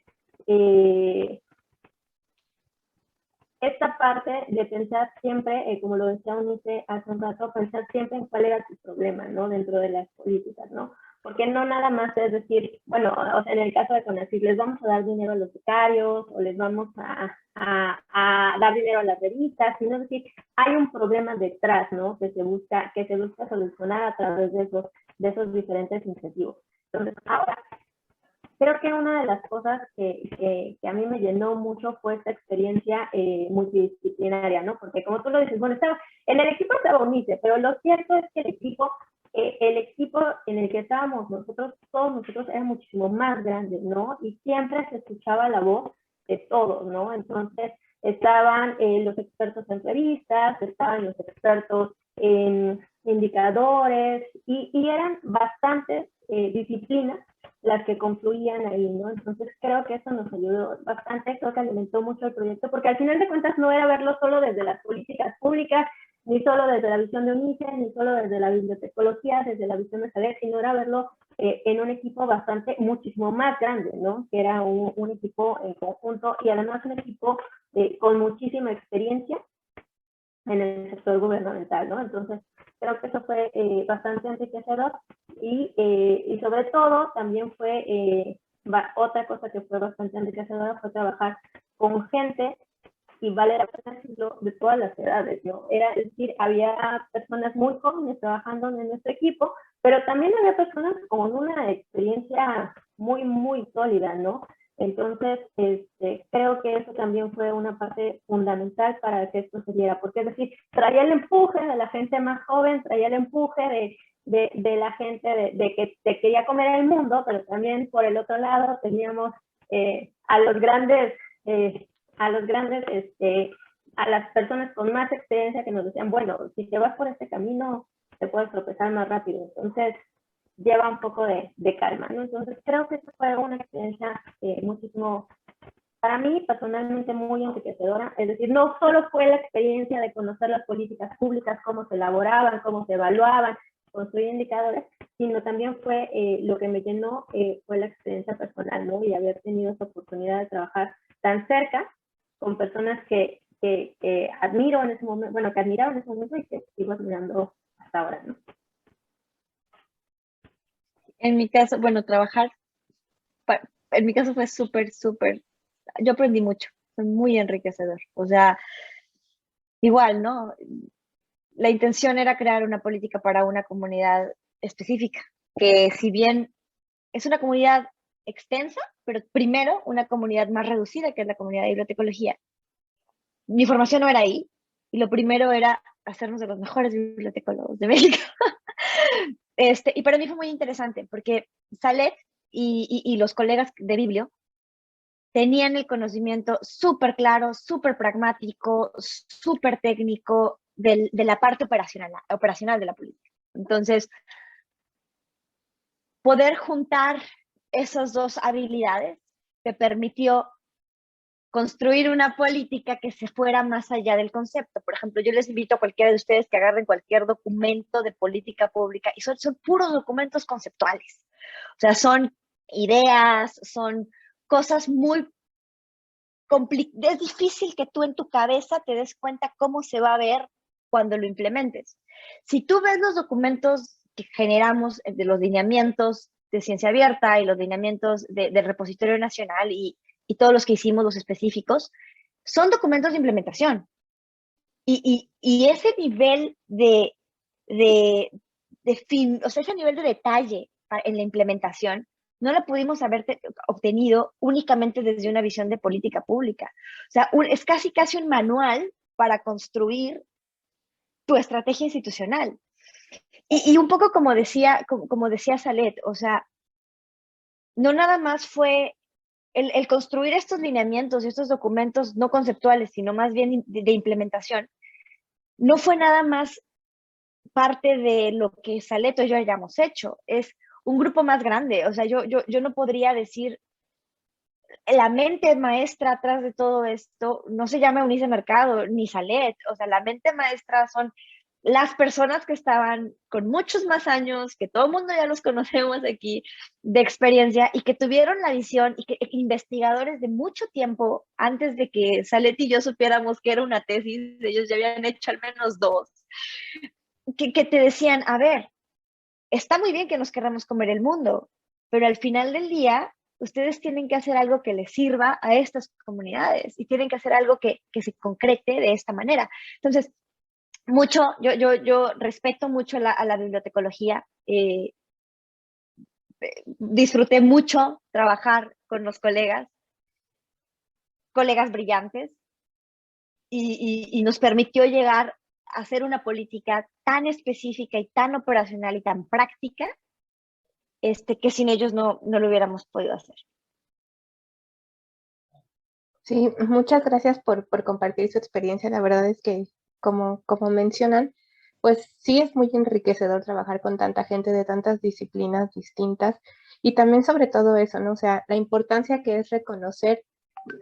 esta parte de pensar siempre, como lo decía Unice hace un rato, pensar siempre en cuál era tu problema, ¿no? Dentro de las políticas, ¿no? Porque no nada más es decir, bueno, o sea, en el caso de Conacyd, les vamos a dar dinero a los becarios o les vamos a dar dinero a las revistas, sino es decir, hay un problema detrás, ¿no? Que se busca solucionar a través de esos diferentes incentivos. Entonces, ahora, creo que una de las cosas que a mí me llenó mucho fue esta experiencia multidisciplinaria, ¿no? Porque como tú lo dices, bueno, en el equipo estaba Unice, pero lo cierto es que el equipo en el que estábamos todos nosotros era muchísimo más grande, ¿no? Y siempre se escuchaba la voz de todos, ¿no? Entonces, estaban los expertos en revistas, estaban los expertos en indicadores, y eran bastantes disciplinas las que confluían ahí, ¿no? Entonces creo que eso nos ayudó bastante, creo que alimentó mucho el proyecto, porque al final de cuentas no era verlo solo desde las políticas públicas, ni solo desde la visión de UNICE, ni solo desde la bibliotecología, desde la visión de Saler, sino era verlo en un equipo muchísimo más grande, ¿no? Que era un equipo en conjunto y además un equipo con muchísima experiencia en el sector gubernamental, ¿no? Entonces, creo que eso fue bastante enriquecedor y sobre todo también fue otra cosa que fue bastante enriquecedora fue trabajar con gente, y vale la pena decirlo, de todas las edades, ¿no? Es decir, había personas muy jóvenes trabajando en nuestro equipo, pero también había personas con una experiencia muy, muy sólida, ¿no? Entonces, creo que eso también fue una parte fundamental para que esto se diera, porque es decir, traía el empuje de la gente más joven, traía el empuje de la gente de que te quería comer el mundo, pero también por el otro lado teníamos a los grandes, a las personas con más experiencia que nos decían, bueno, si te vas por este camino, te puedes tropezar más rápido. Entonces, lleva un poco de calma, ¿no? Entonces, creo que esta fue una experiencia muchísimo, para mí, personalmente muy enriquecedora. Es decir, no solo fue la experiencia de conocer las políticas públicas, cómo se elaboraban, cómo se evaluaban, construir indicadores, sino también fue lo que me llenó, fue la experiencia personal, ¿no? Y haber tenido esa oportunidad de trabajar tan cerca con personas que admiro en ese momento, bueno, que admiraba en ese momento y que sigo admirando hasta ahora, ¿no?
En mi caso, bueno, en mi caso fue súper, yo aprendí mucho, fue muy enriquecedor. O sea, igual, ¿no? La intención era crear una política para una comunidad específica, que si bien es una comunidad extensa, pero primero una comunidad más reducida, que es la comunidad de bibliotecología. Mi formación no era ahí, y lo primero era hacernos de los mejores bibliotecólogos de México. Y para mí fue muy interesante, porque Salet y los colegas de Biblio tenían el conocimiento súper claro, súper pragmático, súper técnico de la parte operacional de la política. Entonces, poder juntar esas dos habilidades te permitió construir una política que se fuera más allá del concepto. Por ejemplo, yo les invito a cualquiera de ustedes que agarren cualquier documento de política pública y son puros documentos conceptuales. O sea, son ideas, son cosas muy complicadas. Es difícil que tú en tu cabeza te des cuenta cómo se va a ver cuando lo implementes. Si tú ves los documentos que generamos de los lineamientos de ciencia abierta y los lineamientos del repositorio nacional y todos los que hicimos, los específicos, son documentos de implementación. Y ese nivel o sea, ese nivel de detalle en la implementación no la pudimos haber obtenido únicamente desde una visión de política pública. O sea, es casi un manual para construir tu estrategia institucional. Y un poco como decía Salet, o sea, no nada más fue el construir estos lineamientos y estos documentos no conceptuales, sino más bien de implementación, no fue nada más parte de lo que Salet y yo hayamos hecho, es un grupo más grande. O sea, yo no podría decir, la mente maestra atrás de todo esto no se llama Eunice Mercado ni Salet, o sea, la mente maestra son las personas que estaban con muchos más años, que todo el mundo ya los conocemos aquí, de experiencia, y que tuvieron la visión, y que investigadores de mucho tiempo, antes de que Salet y yo supiéramos que era una tesis, ellos ya habían hecho al menos 2, que te decían, a ver, está muy bien que nos queramos comer el mundo, pero al final del día, ustedes tienen que hacer algo que les sirva a estas comunidades, y tienen que hacer algo que se concrete de esta manera. Entonces, yo respeto mucho a la bibliotecología. Disfruté mucho trabajar con los colegas brillantes, y nos permitió llegar a hacer una política tan específica y tan operacional y tan práctica, que sin ellos no lo hubiéramos podido hacer.
Sí, muchas gracias por compartir su experiencia. La verdad es que, como mencionan, pues sí es muy enriquecedor trabajar con tanta gente de tantas disciplinas distintas, y también sobre todo eso, ¿no? O sea, la importancia que es reconocer,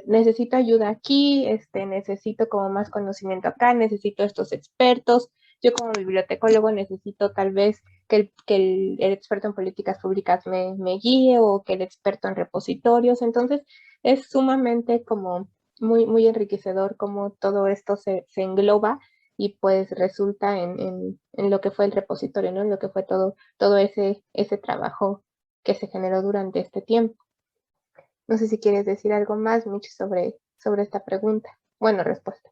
necesito ayuda aquí, necesito como más conocimiento acá, necesito estos expertos. Yo como bibliotecólogo necesito tal vez que el experto en políticas públicas me guíe, o que el experto en repositorios. Entonces, es sumamente como muy enriquecedor como todo esto se engloba, y pues resulta en lo que fue el repositorio, ¿no? En lo que fue todo ese trabajo que se generó durante este tiempo. No sé si quieres decir algo más, Mitch, sobre esta pregunta. Bueno, respuesta.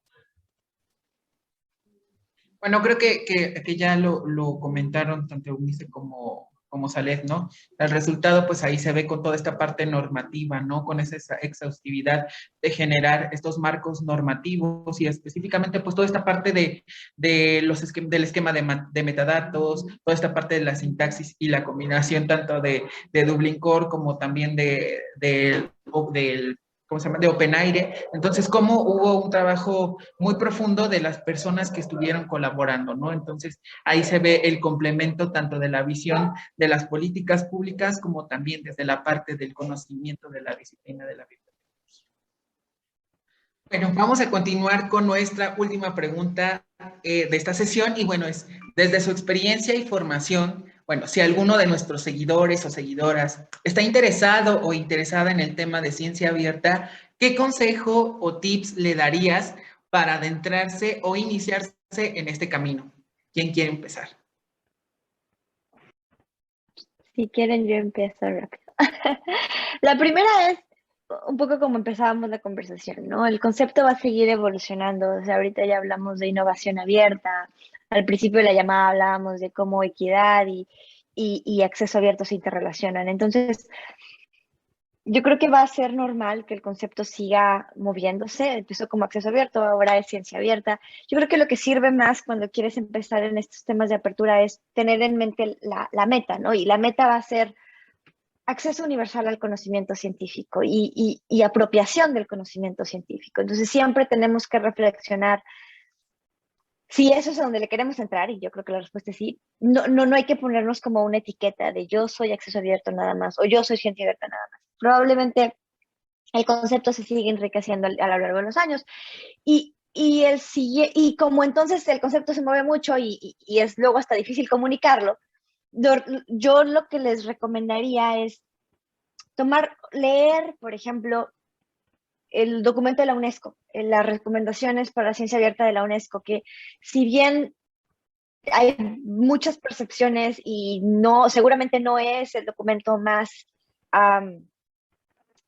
Bueno, creo que ya lo comentaron tanto Eunice como Salet, ¿no? El resultado, pues ahí se ve con toda esta parte normativa, ¿no? Con esa exhaustividad de generar estos marcos normativos, y específicamente, pues toda esta parte del esquema de metadatos, toda esta parte de la sintaxis y la combinación tanto de Dublin Core como también del ¿cómo se llama?, de OpenAIRE. Entonces, cómo hubo un trabajo muy profundo de las personas que estuvieron colaborando, ¿no? Entonces, ahí se ve el complemento tanto de la visión de las políticas públicas como también desde la parte del conocimiento de la disciplina de la bibliotecología. Bueno, vamos a continuar con nuestra última pregunta de esta sesión, y bueno, es desde su experiencia y formación. Bueno, si alguno de nuestros seguidores o seguidoras está interesado o interesada en el tema de ciencia abierta, ¿qué consejo o tips le darías para adentrarse o iniciarse en este camino? ¿Quién quiere empezar?
Si quieren, yo empiezo rápido. La primera es un poco como empezábamos la conversación, ¿no? El concepto va a seguir evolucionando. O sea, ahorita ya hablamos de innovación abierta. Al principio de la llamada hablábamos de cómo equidad y acceso abierto se interrelacionan. Entonces, yo creo que va a ser normal que el concepto siga moviéndose. Empezó como acceso abierto, ahora es ciencia abierta. Yo creo que lo que sirve más cuando quieres empezar en estos temas de apertura es tener en mente la meta, ¿no? Y la meta va a ser acceso universal al conocimiento científico y apropiación del conocimiento científico. Entonces, siempre tenemos que reflexionar si eso es a donde le queremos entrar, y yo creo que la respuesta es sí. No hay que ponernos como una etiqueta de yo soy acceso abierto nada más, o yo soy ciencia abierta nada más. Probablemente el concepto se sigue enriqueciendo a lo largo de los años. Y como entonces el concepto se mueve mucho y es luego hasta difícil comunicarlo, yo lo que les recomendaría es leer, por ejemplo, el documento de la UNESCO, las recomendaciones para la ciencia abierta de la UNESCO, que si bien hay muchas percepciones y seguramente no es el documento más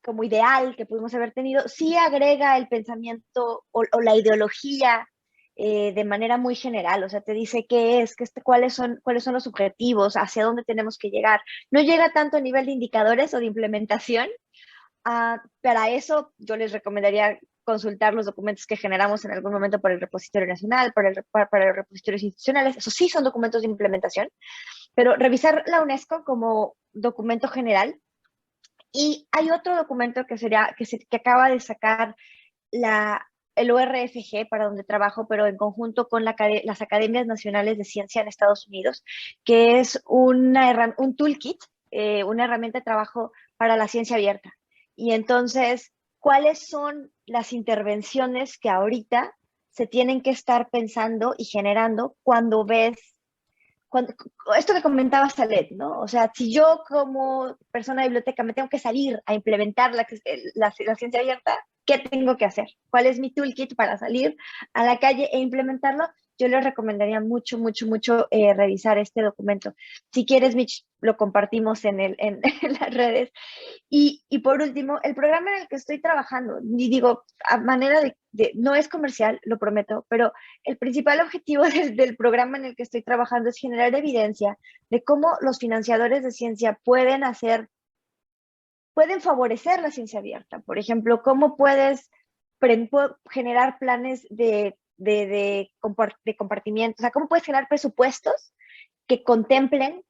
como ideal que pudimos haber tenido, sí agrega el pensamiento o la ideología de manera muy general, o sea, te dice qué es, cuáles son los objetivos, hacia dónde tenemos que llegar. No llega tanto a nivel de indicadores o de implementación. Para eso yo les recomendaría consultar los documentos que generamos en algún momento por el repositorio nacional, para los repositorios institucionales. Eso sí son documentos de implementación, pero revisar la UNESCO como documento general. Y hay otro documento que acaba de sacar el ORFG, para donde trabajo, pero en conjunto con las Academias Nacionales de Ciencia en Estados Unidos, que es un toolkit, una herramienta de trabajo para la ciencia abierta. Y entonces, ¿cuáles son las intervenciones que ahorita se tienen que estar pensando y generando cuando ves esto que comentaba Salet, ¿no? O sea, si yo como persona de biblioteca me tengo que salir a implementar la ciencia abierta, ¿qué tengo que hacer? ¿Cuál es mi toolkit para salir a la calle e implementarlo? Yo les recomendaría mucho revisar este documento. Si quieres, Mitch, lo compartimos en las redes. Y por último, el programa en el que estoy trabajando, y digo, a manera no es comercial, lo prometo, pero el principal objetivo del programa en el que estoy trabajando es generar evidencia de cómo los financiadores de ciencia pueden favorecer la ciencia abierta. Por ejemplo, cómo puedes generar planes de compartimiento, o sea, cómo puedes generar presupuestos que contemplen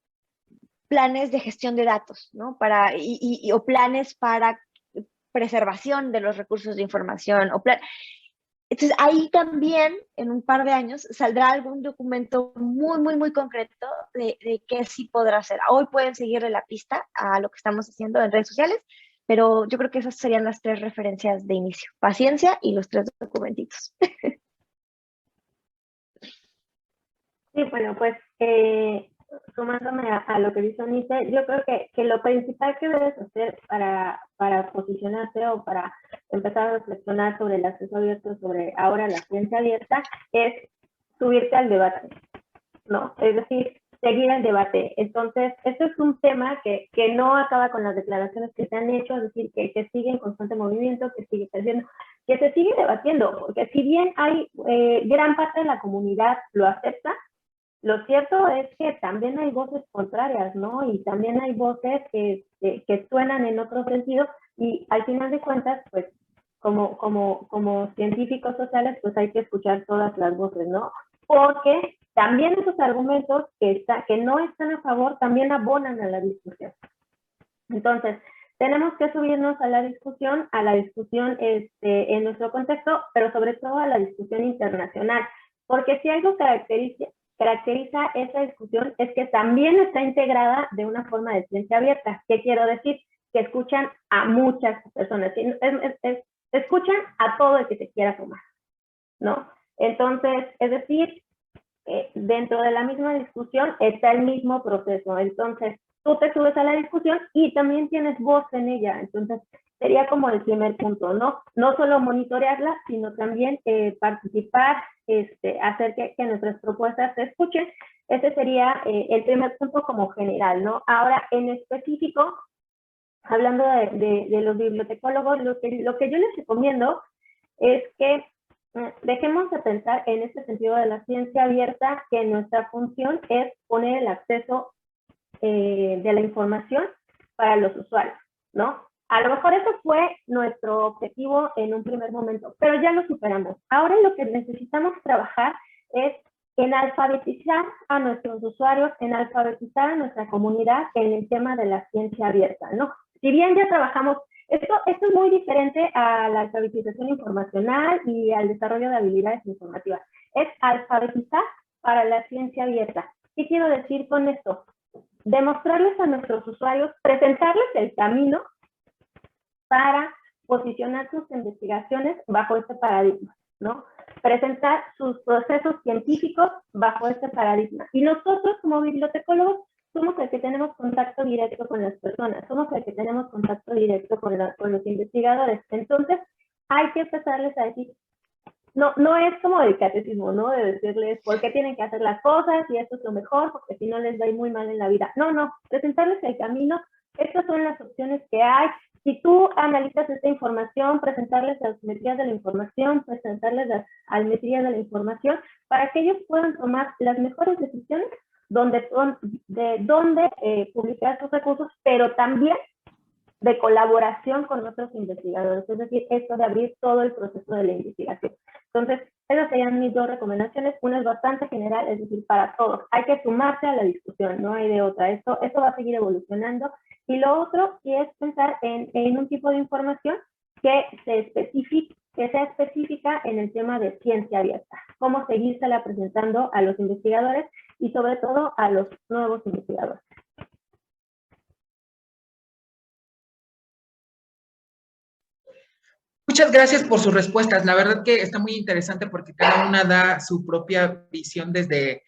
planes de gestión de datos, ¿no? O planes para preservación de los recursos de información. Entonces, ahí también, en un par de años, saldrá algún documento muy concreto de qué sí podrá hacer. Hoy pueden seguirle la pista a lo que estamos haciendo en redes sociales, pero yo creo que esas serían las 3 referencias de inicio. Paciencia y los 3 documentitos.
Sí, bueno, pues sumándome a lo que dice Onice, yo creo que lo principal que debes hacer para posicionarte o para empezar a reflexionar sobre el acceso abierto, sobre ahora la ciencia abierta, es subirte al debate, ¿no? Es decir, seguir el debate. Entonces, esto es un tema que no acaba con las declaraciones que se han hecho, es decir, que sigue en constante movimiento, que sigue creciendo, que se sigue debatiendo, porque si bien hay gran parte de la comunidad lo acepta, lo cierto es que también hay voces contrarias, ¿no? Y también hay voces que suenan en otro sentido y al final de cuentas, pues, como científicos sociales, pues hay que escuchar todas las voces, ¿no? Porque también esos argumentos que no están a favor también abonan a la discusión. Entonces, tenemos que subirnos a la discusión en nuestro contexto, pero sobre todo a la discusión internacional, porque si algo caracteriza esa discusión es que también está integrada de una forma de ciencia abierta. ¿Qué quiero decir? Que escuchan a muchas personas, escuchan a todo el que se quiera sumar, ¿no? Entonces, es decir, dentro de la misma discusión está el mismo proceso. Entonces, tú te subes a la discusión y también tienes voz en ella. Entonces, sería como el primer punto, ¿no? No solo monitorearla, sino también participar, hacer que nuestras propuestas se escuchen. Ese sería el primer punto como general, ¿no? Ahora, en específico, hablando de los bibliotecólogos, lo que yo les recomiendo es que dejemos de pensar en este sentido de la ciencia abierta, que nuestra función es poner el acceso de la información para los usuarios, ¿no? A lo mejor eso fue nuestro objetivo en un primer momento, pero ya lo superamos. Ahora lo que necesitamos trabajar es en alfabetizar a nuestros usuarios, en alfabetizar a nuestra comunidad en el tema de la ciencia abierta, ¿no? Si bien ya trabajamos, esto es muy diferente a la alfabetización informacional y al desarrollo de habilidades informativas. Es alfabetizar para la ciencia abierta. ¿Qué quiero decir con esto? Demostrarles a nuestros usuarios, presentarles el camino para posicionar sus investigaciones bajo este paradigma, ¿no? Presentar sus procesos científicos bajo este paradigma. Y nosotros como bibliotecólogos somos el que tenemos contacto directo con las personas, somos el que tenemos contacto directo con los investigadores. Entonces, hay que empezarles a decir, no es como el catecismo, ¿no? De decirles por qué tienen que hacer las cosas y esto es lo mejor, porque si no les va a ir muy mal en la vida. No, presentarles el camino. Estas son las opciones que hay. si tú analizas esta información, presentarles las simetrías de la información, presentarles las altimetrías de la información, para que ellos puedan tomar las mejores decisiones de dónde publicar sus recursos, pero también de colaboración con otros investigadores, es decir, esto de abrir todo el proceso de la investigación. Entonces, esas serían mis dos recomendaciones. Una es bastante general, es decir, para todos. Hay que sumarse a la discusión, no hay de otra. Esto va a seguir evolucionando. Y lo otro es pensar en un tipo de información que sea específica en el tema de ciencia abierta. Cómo seguírsela presentando a los investigadores y sobre todo a los nuevos investigadores.
Muchas gracias por sus respuestas. La verdad que está muy interesante porque cada una da su propia visión desde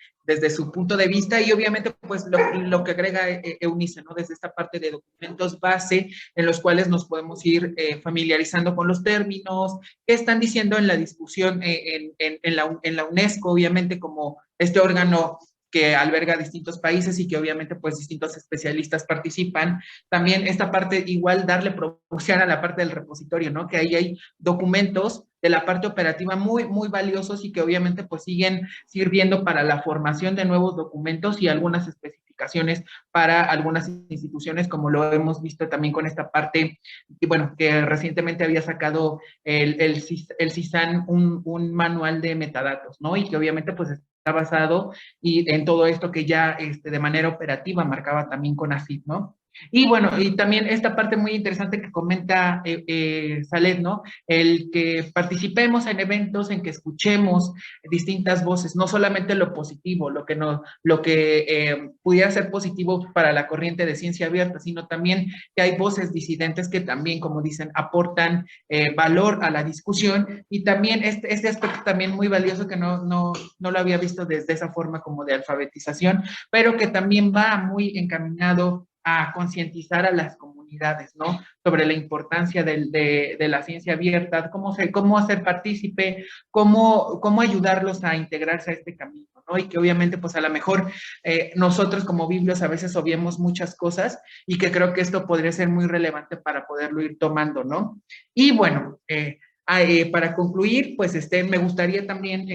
su punto de vista y obviamente pues lo que agrega Eunice, ¿no? Desde esta parte de documentos base en los cuales nos podemos ir familiarizando con los términos, qué están diciendo en la discusión en la UNESCO, obviamente como este órgano que alberga distintos países y que obviamente pues distintos especialistas participan. También esta parte, igual darle promoción a la parte del repositorio, ¿no? Que ahí hay documentos de la parte operativa muy, muy valiosos y que obviamente pues siguen sirviendo para la formación de nuevos documentos y algunas especificaciones para algunas instituciones, como lo hemos visto también con esta parte, y bueno, que recientemente había sacado el CISAN un manual de metadatos, ¿no? Y que obviamente pues está basado y en todo esto que ya de manera operativa marcaba también con AFIP, ¿no? Y bueno, y también esta parte muy interesante que comenta Salet, ¿no? El que participemos en eventos, en que escuchemos distintas voces, no solamente lo positivo, lo que pudiera ser positivo para la corriente de ciencia abierta, sino también que hay voces disidentes que también, como dicen, aportan valor a la discusión y también este aspecto también muy valioso que no lo había visto desde esa forma como de alfabetización, pero que también va muy encaminado a concientizar a las comunidades, ¿no? Sobre la importancia de la ciencia abierta, cómo hacer partícipe, cómo ayudarlos a integrarse a este camino, ¿no? Y que obviamente, pues a lo mejor nosotros como biblios a veces obviamos muchas cosas y que creo que esto podría ser muy relevante para poderlo ir tomando, ¿no? Y bueno, para concluir, pues me gustaría también,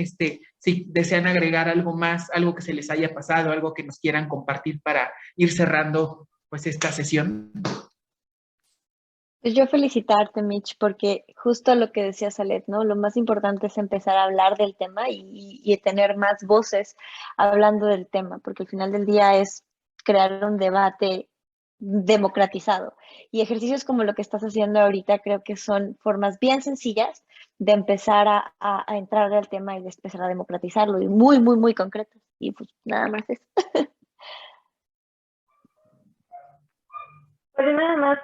si desean agregar algo más, algo que se les haya pasado, algo que nos quieran compartir para ir cerrando pues esta sesión.
Pues yo felicitarte, Mitch, porque justo lo que decía Salet, ¿no? Lo más importante es empezar a hablar del tema y tener más voces hablando del tema, porque al final del día es crear un debate democratizado. Y ejercicios como lo que estás haciendo ahorita creo que son formas bien sencillas de empezar a entrar al tema y de empezar a democratizarlo y muy, muy, muy concretas. Y pues nada más eso.
Pues nada más,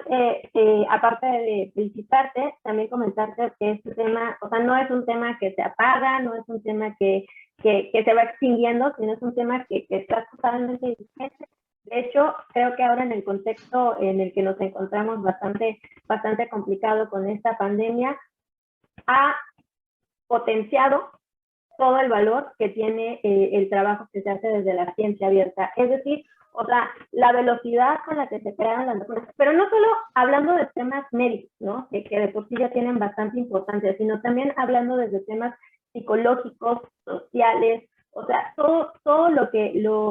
aparte de felicitarte, también comentarte que este tema, o sea, no es un tema que se apaga, no es un tema que se va extinguiendo, sino es un tema que está totalmente vigente. De hecho, creo que ahora en el contexto en el que nos encontramos bastante complicado con esta pandemia, ha potenciado todo el valor que tiene el trabajo que se hace desde la ciencia abierta. Es decir, o sea, la velocidad con la que se crean las vacunas, pero no solo hablando de temas médicos, ¿no? Que de por sí ya tienen bastante importancia, sino también hablando desde temas psicológicos, sociales, o sea, todo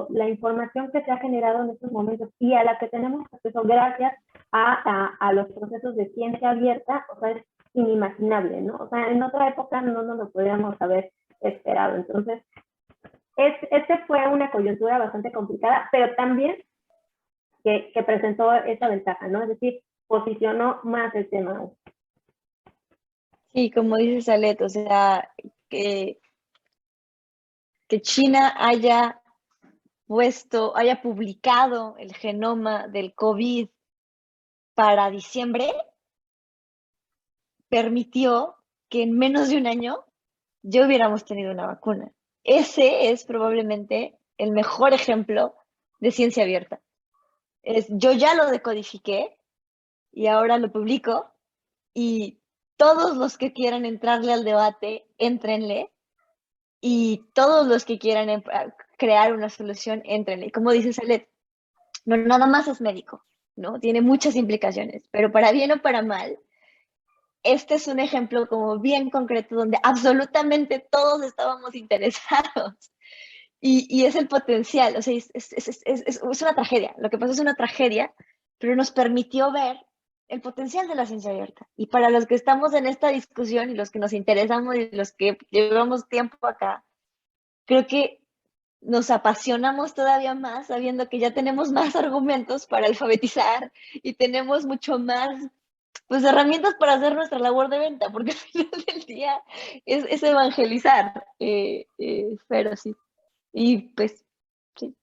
la información que se ha generado en estos momentos y a la que tenemos acceso gracias a los procesos de ciencia abierta, o sea, es inimaginable, ¿no? O sea, en otra época no nos lo podríamos haber esperado. Entonces, fue una coyuntura bastante complicada, pero también que presentó esa ventaja, ¿no? Es decir, posicionó más el tema.
Sí, como dice Salet, o sea, que China haya publicado el genoma del COVID para diciembre, permitió que en menos de un año ya hubiéramos tenido una vacuna. Ese es probablemente el mejor ejemplo de ciencia abierta. Yo ya lo decodifiqué y ahora lo publico y todos los que quieran entrarle al debate, éntrenle, y todos los que quieran crear una solución, éntrenle. Como dice Salet, no nada más es médico, ¿no? Tiene muchas implicaciones, pero para bien o para mal, este es un ejemplo como bien concreto donde absolutamente todos estábamos interesados. Y es el potencial, o sea, es una tragedia. Lo que pasó es una tragedia, pero nos permitió ver el potencial de la ciencia abierta. Y para los que estamos en esta discusión y los que nos interesamos y los que llevamos tiempo acá, creo que nos apasionamos todavía más sabiendo que ya tenemos más argumentos para alfabetizar y tenemos mucho más pues herramientas para hacer nuestra labor de venta, porque al final del día es evangelizar, pero sí. Y pues, sí.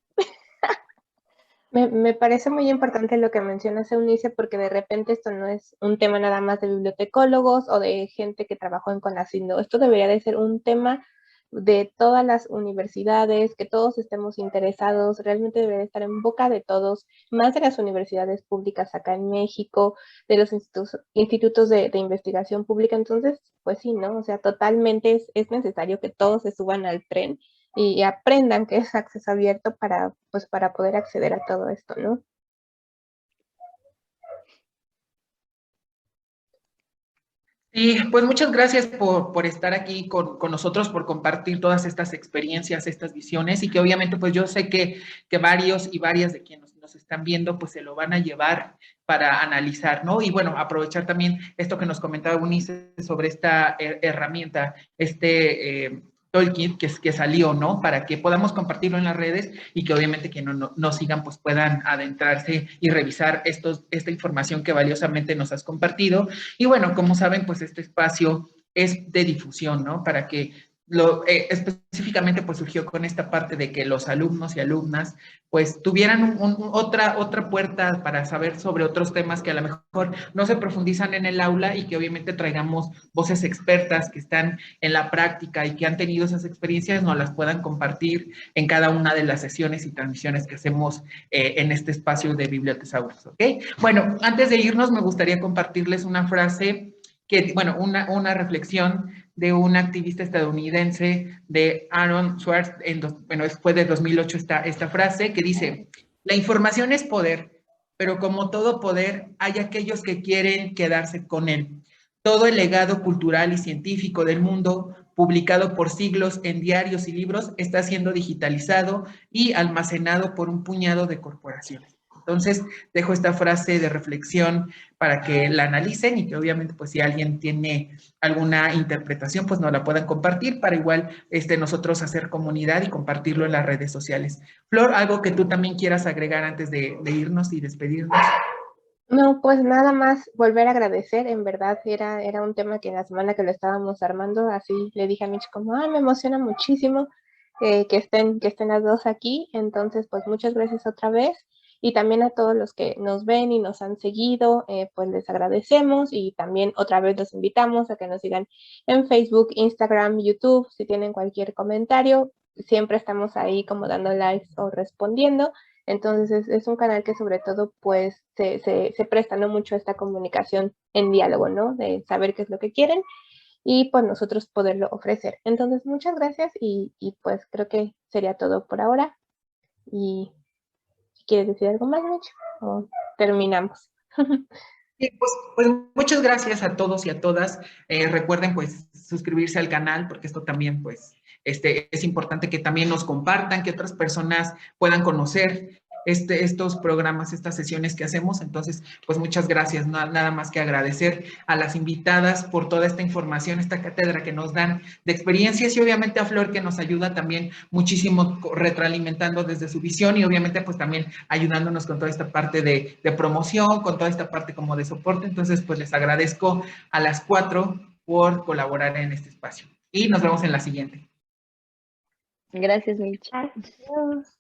Me parece muy importante lo que mencionas, Eunice, porque de repente esto no es un tema nada más de bibliotecólogos o de gente que trabajó en CONACYT, no, esto debería de ser un tema de todas las universidades, que todos estemos interesados, realmente debería estar en boca de todos, más de las universidades públicas acá en México, de los institutos de investigación pública, entonces, pues sí, ¿no? O sea, totalmente es necesario que todos se suban al tren y aprendan que es acceso abierto para, pues, para poder acceder a todo esto, ¿no?
Sí, pues muchas gracias por estar aquí con nosotros, por compartir todas estas experiencias, estas visiones, y que obviamente pues yo sé que varios y varias de quienes nos están viendo pues se lo van a llevar para analizar, ¿no? Y bueno, aprovechar también esto que nos comentaba Unice sobre esta herramienta, toolkit que salió, ¿no? Para que podamos compartirlo en las redes y que obviamente quienes no sigan pues puedan adentrarse y revisar esta información que valiosamente nos has compartido. Y bueno, como saben, pues este espacio es de difusión, ¿no? Para que específicamente pues surgió con esta parte de que los alumnos y alumnas pues tuvieran otra puerta para saber sobre otros temas que a lo mejor no se profundizan en el aula y que obviamente traigamos voces expertas que están en la práctica y que han tenido esas experiencias, nos las puedan compartir en cada una de las sesiones y transmisiones que hacemos en este espacio de Bibliotesaurus, ¿ok? Bueno, antes de irnos me gustaría compartirles una frase bueno, una reflexión de un activista estadounidense, de Aaron Swartz, bueno, después de 2008 esta frase que dice, la información es poder, pero como todo poder, hay aquellos que quieren quedarse con él. Todo el legado cultural y científico del mundo, publicado por siglos en diarios y libros, está siendo digitalizado y almacenado por un puñado de corporaciones. Entonces, dejo esta frase de reflexión para que la analicen y que obviamente, pues si alguien tiene alguna interpretación, pues nos la puedan compartir para igual nosotros hacer comunidad y compartirlo en las redes sociales. Flor, algo que tú también quieras agregar antes de irnos y despedirnos.
No, pues nada más volver a agradecer, en verdad era un tema que en la semana que lo estábamos armando, así le dije a Mitch como, me emociona muchísimo que estén las dos aquí, entonces pues muchas gracias otra vez, y también a todos los que nos ven y nos han seguido, pues les agradecemos, y también otra vez los invitamos a que nos sigan en Facebook, Instagram, YouTube, si tienen cualquier comentario, siempre estamos ahí como dando likes o respondiendo. Entonces es un canal que sobre todo pues se presta ¿no? mucho a esta comunicación en diálogo, ¿no? De saber qué es lo que quieren y pues nosotros poderlo ofrecer. Entonces muchas gracias y pues creo que sería todo por ahora. Y si quieres decir algo más, Mitch, o terminamos.
Sí, pues muchas gracias a todos y a todas. Recuerden pues suscribirse al canal porque esto también pues es importante que también nos compartan, que otras personas puedan conocer estos programas, estas sesiones que hacemos. Entonces, pues muchas gracias. Nada más que agradecer a las invitadas por toda esta información, esta cátedra que nos dan de experiencias y obviamente a Flor que nos ayuda también muchísimo retroalimentando desde su visión y obviamente pues también ayudándonos con toda esta parte de promoción, con toda esta parte como de soporte. Entonces, pues les agradezco a las 4 por colaborar en este espacio. Y nos vemos en la siguiente.
Gracias, Mitch.
Adiós.